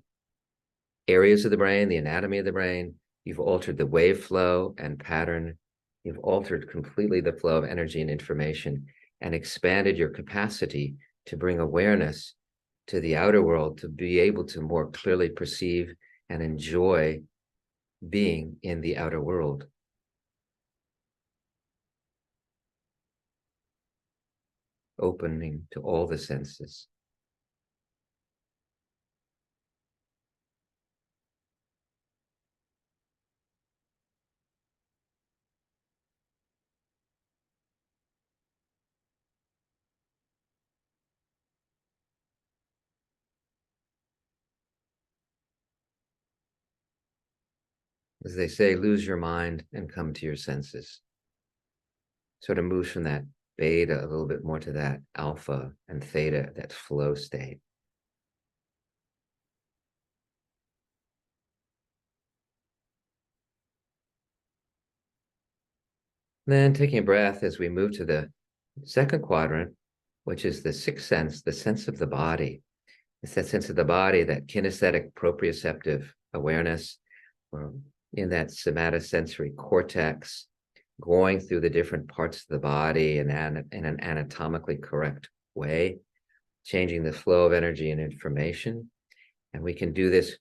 areas of the brain, the anatomy of the brain. You've altered the wave flow and pattern. You've altered completely the flow of energy and information and expanded your capacity to bring awareness to the outer world, to be able to more clearly perceive and enjoy being in the outer world. Opening to all the senses. As they say, lose your mind and come to your senses. Sort of moves from that beta a little bit more to that alpha and theta, that flow state. Then taking a breath as we move to the second quadrant, which is the sixth sense, the sense of the body. It's that sense of the body, that kinesthetic proprioceptive awareness, or in that somatosensory cortex, going through the different parts of the body in an anatomically correct way, changing the flow of energy and information. And we can do this.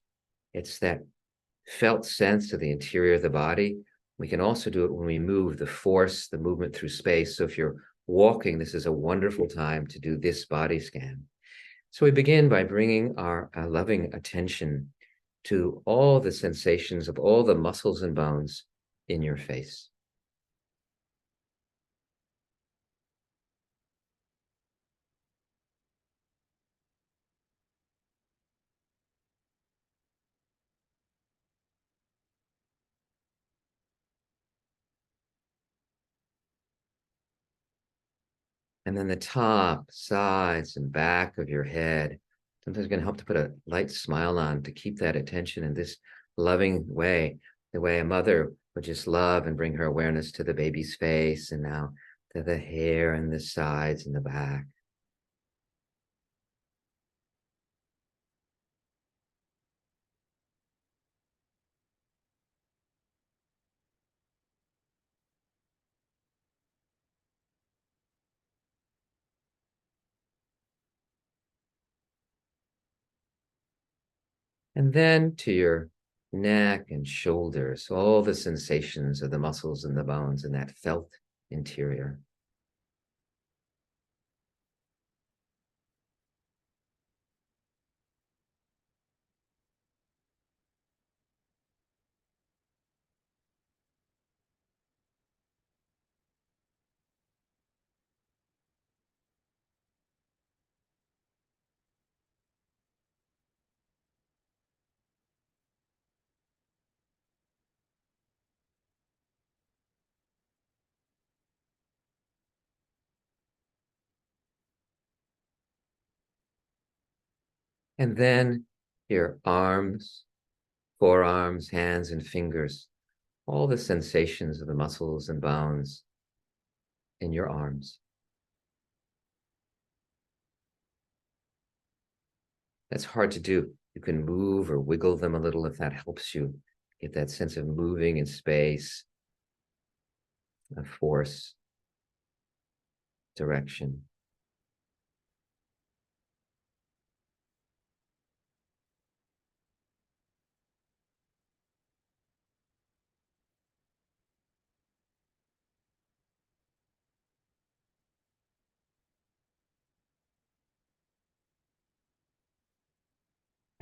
It's that felt sense of the interior of the body. We can also do it when we move, the force, the movement through space. So if you're walking, this is a wonderful time to do this body scan. So we begin by bringing our loving attention to all the sensations of all the muscles and bones in your face. And then the top, sides, and back of your head. Sometimes going to help to put a light smile on to keep that attention in this loving way, the way a mother would just love and bring her awareness to the baby's face, and now to the hair and the sides and the back. And then to your neck and shoulders, all the sensations of the muscles and the bones and that felt interior. And then your arms, forearms, hands, and fingers, all the sensations of the muscles and bones in your arms. That's hard to do. You can move or wiggle them a little if that helps you get that sense of moving in space, of force, direction.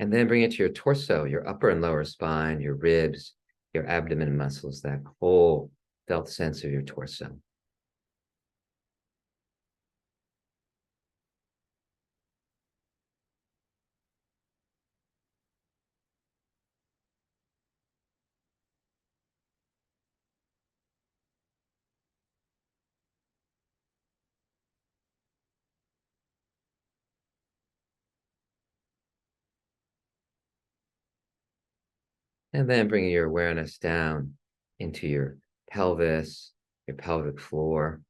And then bring it to your torso, your upper and lower spine, your ribs, your abdomen muscles, that whole felt sense of your torso. And then bringing your awareness down into your pelvis, your pelvic floor.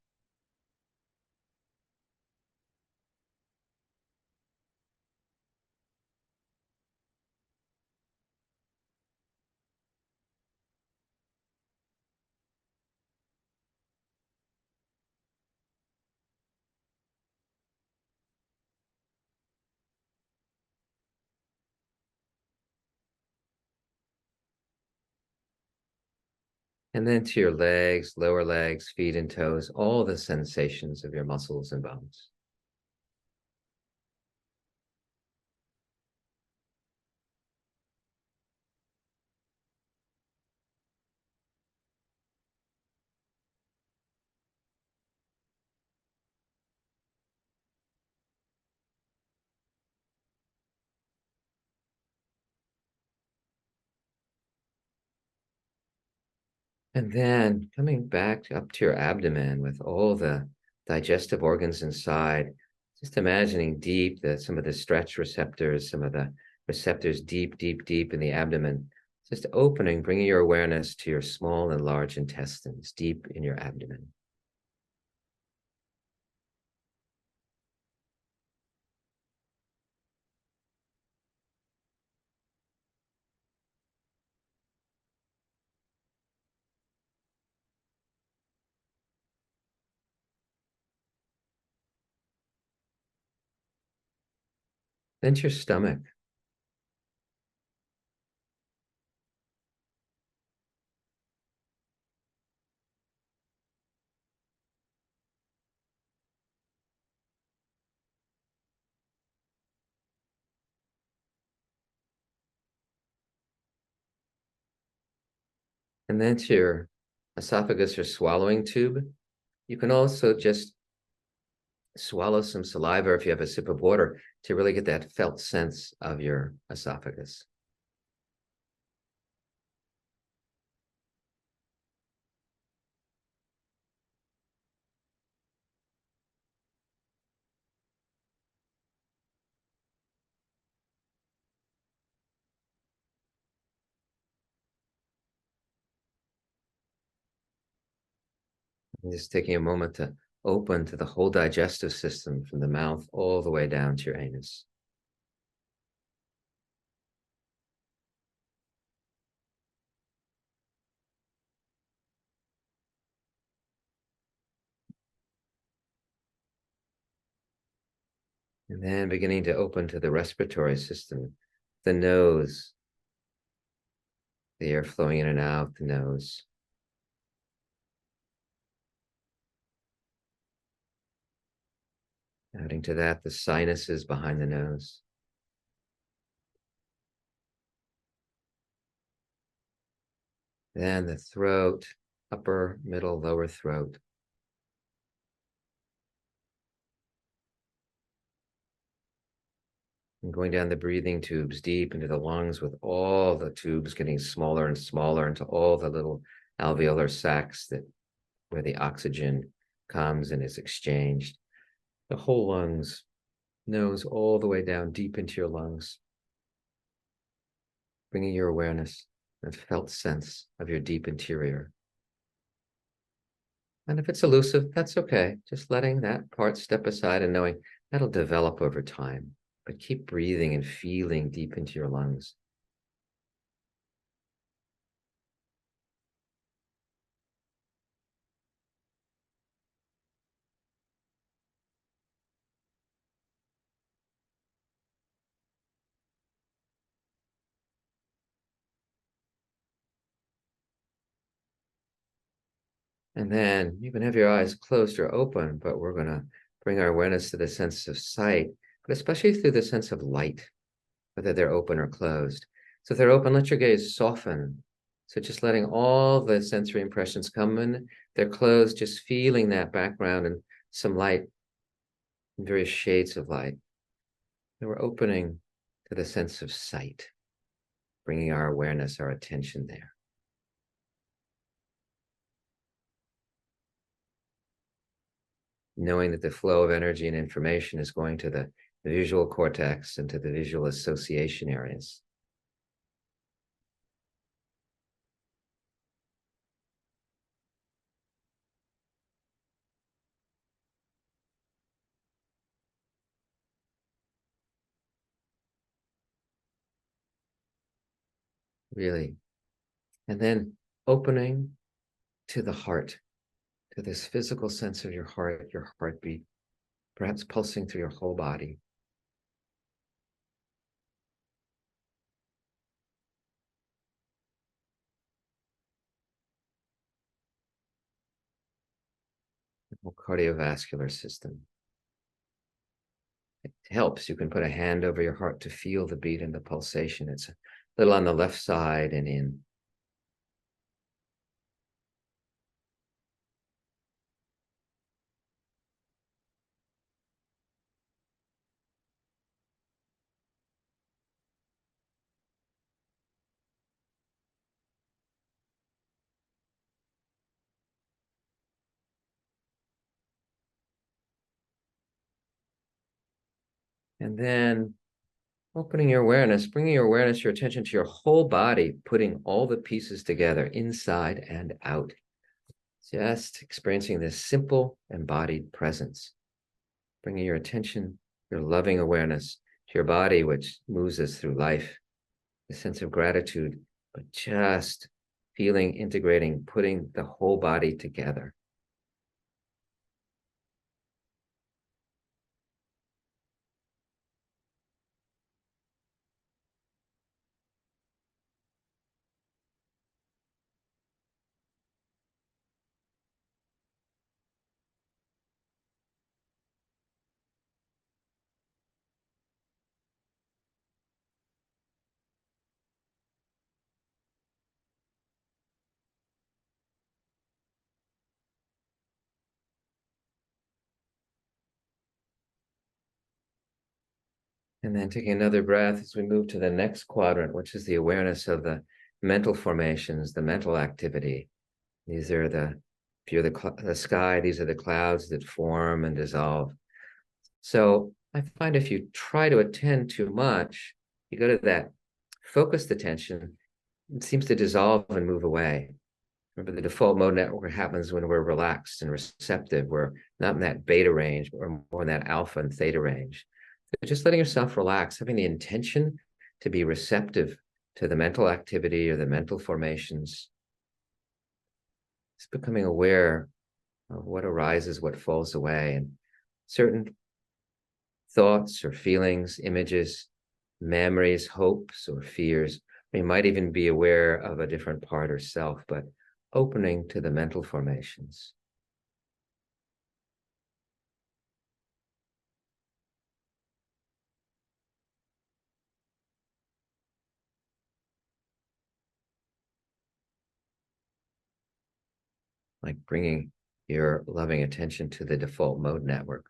And then to your legs, lower legs, feet and toes, all the sensations of your muscles and bones. And then coming back up to your abdomen with all the digestive organs inside, just imagining deep that some of the stretch receptors, some of the receptors deep, deep, deep in the abdomen, just opening, bringing your awareness to your small and large intestines deep in your abdomen. Then to your stomach. And then to your esophagus or swallowing tube. You can also just swallow some saliva if you have a sip of water to really get that felt sense of your esophagus. And just taking a moment to open to the whole digestive system from the mouth all the way down to your anus. And then beginning to open to the respiratory system, the nose, the air flowing in and out the nose. Adding to that, the sinuses behind the nose. Then the throat, upper, middle, lower throat. And going down the breathing tubes deep into the lungs with all the tubes getting smaller and smaller into all the little alveolar sacs that where the oxygen comes and is exchanged. The whole lungs, nose all the way down deep into your lungs, bringing your awareness and felt sense of your deep interior. And if it's elusive, that's okay. Just letting that part step aside and knowing that'll develop over time. But keep breathing and feeling deep into your lungs. And then you can have your eyes closed or open, but we're going to bring our awareness to the sense of sight, but especially through the sense of light. whether they're open or closed. So if they're open, let your gaze soften. So just letting all the sensory impressions come in. They're closed, just feeling that background and some light, various shades of light. And we're opening to the sense of sight, bringing our awareness, our attention there. Knowing that the flow of energy and information is going to the visual cortex and to the visual association areas. Really. And then opening to the heart, to this physical sense of your heart, your heartbeat, perhaps pulsing through your whole body. The whole cardiovascular system. It helps. You can put a hand over your heart to feel the beat and the pulsation. It's a little on the left side and in. And then opening your awareness, bringing your awareness, your attention to your whole body, putting all the pieces together, inside and out. Just experiencing this simple embodied presence, bringing your attention, your loving awareness to your body, which moves us through life, a sense of gratitude, but just feeling, integrating, putting the whole body together. And then taking another breath as we move to the next quadrant, which is the awareness of the mental formations, the mental activity. These are if you're the sky, these are the clouds that form and dissolve. So I find if you try to attend too much, you go to that focused attention, it seems to dissolve and move away. Remember, the default mode network happens when we're relaxed and receptive. We're not in that beta range, but we're more in that alpha and theta range. So just letting yourself relax, having the intention to be receptive to the mental activity or the mental formations. It's becoming aware of what arises, what falls away, and certain thoughts or feelings, images, memories, hopes, or fears. We might even be aware of a different part or self, but opening to the mental formations. Like bringing your loving attention to the default mode network.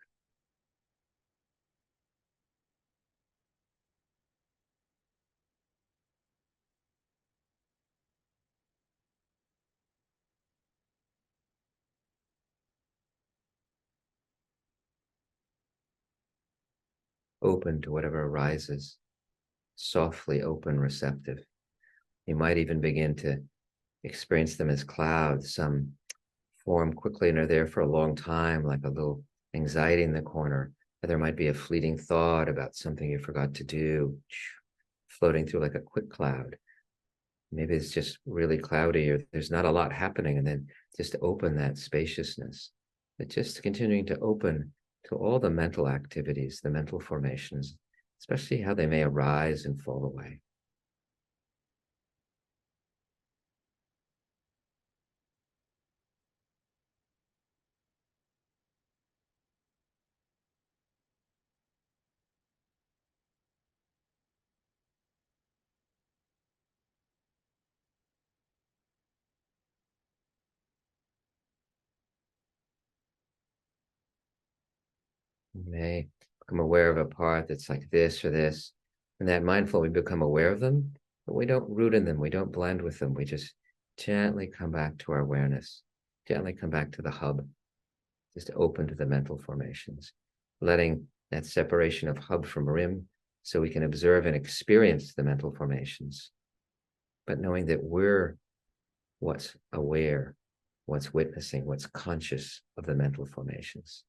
Open to whatever arises, softly open, receptive. You might even begin to experience them as clouds. Some form quickly and are there for a long time, like a little anxiety in the corner. Or there might be a fleeting thought about something you forgot to do, floating through like a quick cloud. Maybe it's just really cloudy or there's not a lot happening, and then just open that spaciousness. But just continuing to open to all the mental activities, the mental formations, especially how they may arise and fall away. may become aware of a part that's like this or this. And that mindful, we become aware of them, but we don't root in them. We don't blend with them. We just gently come back to our awareness, gently come back to the hub, just open to the mental formations, letting that separation of hub from rim so we can observe and experience the mental formations, but knowing that we're what's aware, what's witnessing, what's conscious of the mental formations.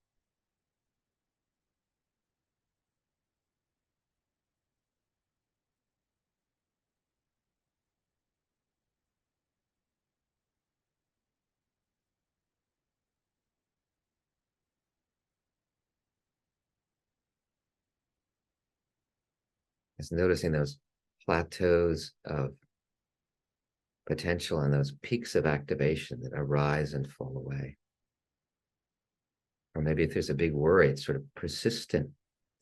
It's noticing those plateaus of potential and those peaks of activation that arise and fall away. Or maybe if there's a big worry, it's sort of persistent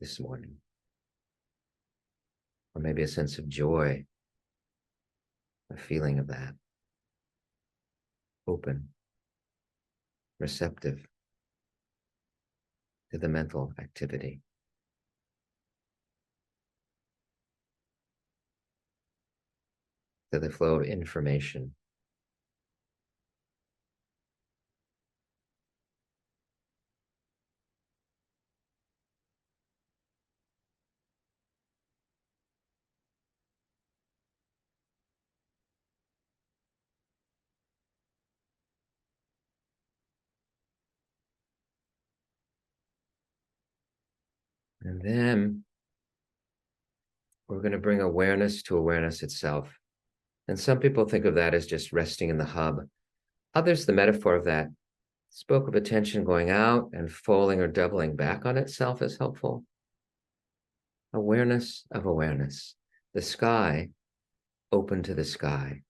this morning. Or maybe a sense of joy, a feeling of that. Open, receptive to the mental activity. To the flow of information. And then we're going to bring awareness to awareness itself. And some people think of that as just resting in the hub. Others, the metaphor of that spoke of attention going out and falling or doubling back on itself is helpful. Awareness of awareness. The sky, open to the sky.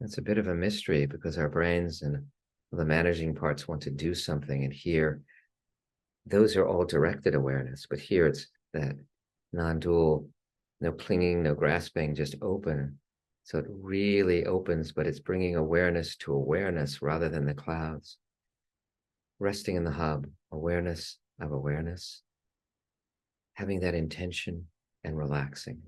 It's a bit of a mystery because our brains and the managing parts want to do something. And here, those are all directed awareness. But here it's that non-dual, no clinging, no grasping, just open. So it really opens, but it's bringing awareness to awareness rather than the clouds. Resting in the hub, awareness of awareness, having that intention and relaxing.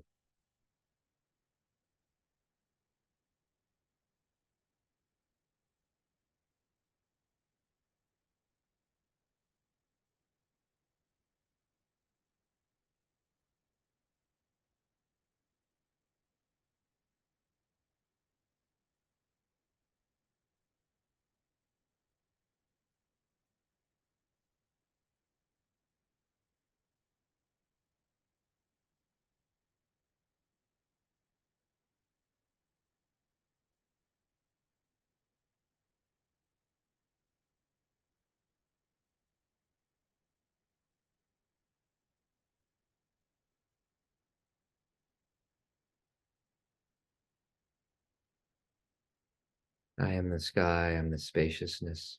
I am the sky, I am the spaciousness.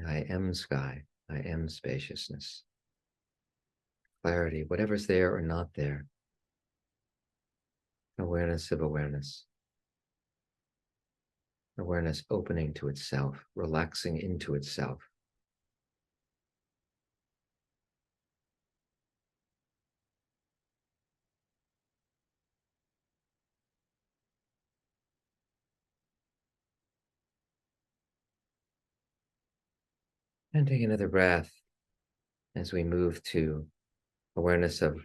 I am sky, I am spaciousness. Clarity, whatever's there or not there. Awareness of awareness. Awareness opening to itself, relaxing into itself. And take another breath as we move to awareness of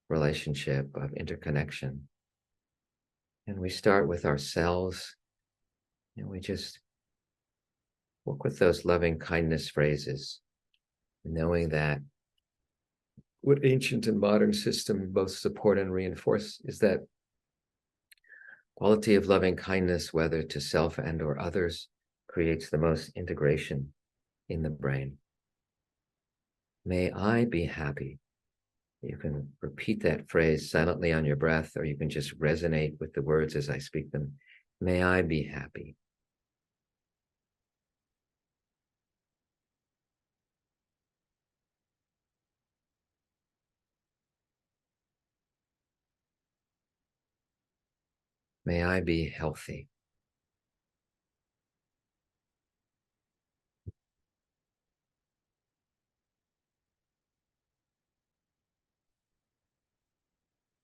relationship, of interconnection. And we start with ourselves, and we just work with those loving kindness phrases, knowing that what ancient and modern system both support and reinforce is that quality of loving kindness, whether to self and or others, creates the most integration in the brain. May I be happy. You can repeat that phrase silently on your breath, or you can just resonate with the words as I speak them. May I be happy. May I be healthy.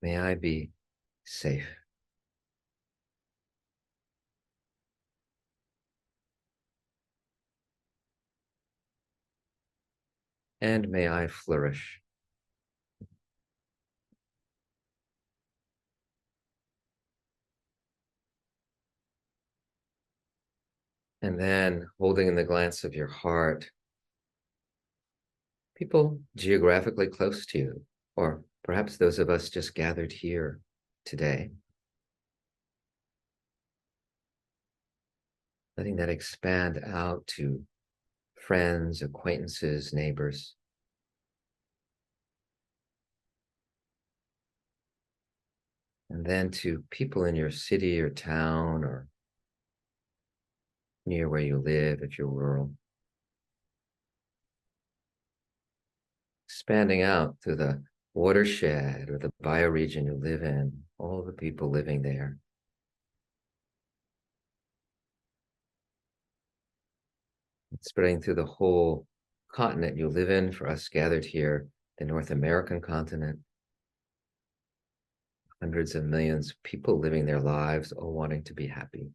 May I be safe. And may I flourish. And then holding in the glance of your heart, people geographically close to you, or perhaps those of us just gathered here today, letting that expand out to friends, acquaintances, neighbors, and then to people in your city or town or near where you live if you're rural. Expanding out through the watershed or the bioregion you live in, all the people living there. Spreading through the whole continent you live in, for us gathered here, the North American continent, hundreds of millions of people living their lives, all wanting to be happy.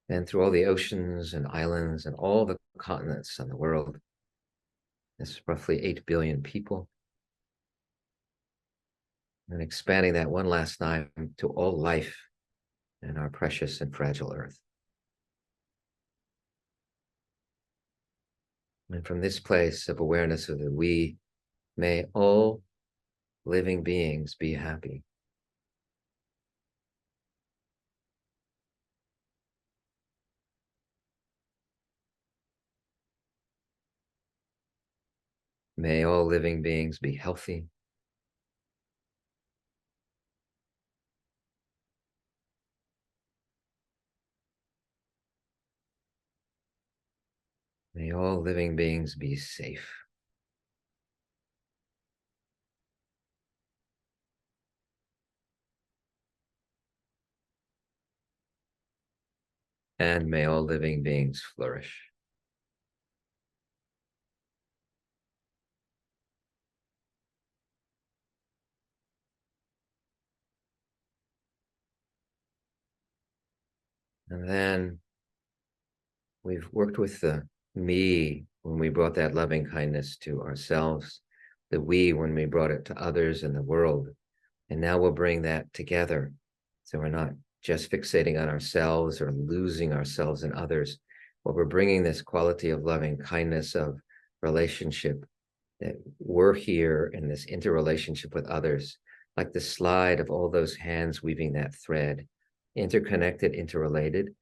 And through all the oceans and islands and all the continents on the world, there's roughly 8 billion people. And expanding that one last time to all life in our precious and fragile earth. And from this place of awareness of the we, may all living beings be happy. May all living beings be healthy. May all living beings be safe. And may all living beings flourish. And then we've worked with the me when we brought that loving kindness to ourselves, the we when we brought it to others in the world. And now we'll bring that together. So we're not just fixating on ourselves or losing ourselves in others, but we're bringing this quality of loving kindness, of relationship, that we're here in this interrelationship with others, like the slide of all those hands weaving that thread, interconnected, interrelated,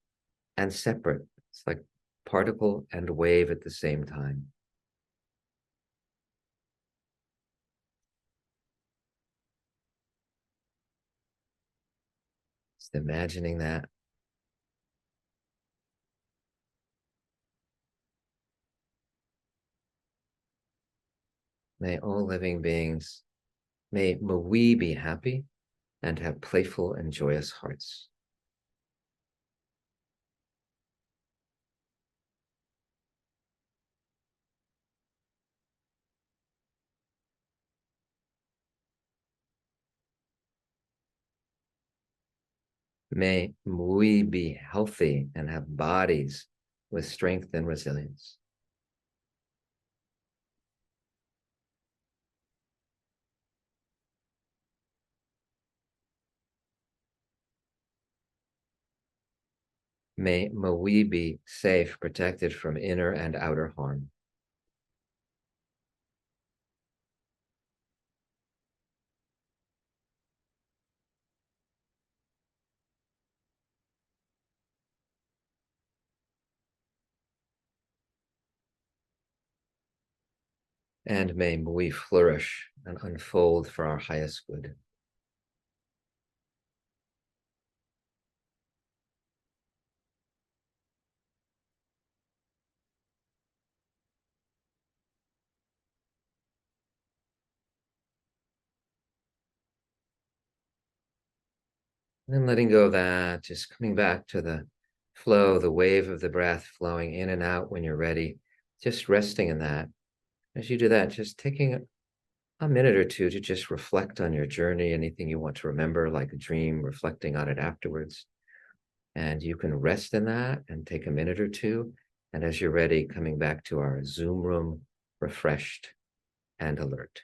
and separate. It's like particle and wave at the same time. Just imagining that. May all living beings, may we be happy and have playful and joyous hearts. May we be healthy and have bodies with strength and resilience. May we be safe, protected from inner and outer harm. and may we flourish and unfold for our highest good. And then letting go of that, just coming back to the flow, the wave of the breath flowing in and out when you're ready, just resting in that. As you do that, just taking a minute or two to just reflect on your journey, anything you want to remember, like a dream, reflecting on it afterwards. And you can rest in that and take a minute or two. And as you're ready, coming back to our Zoom room, refreshed and alert.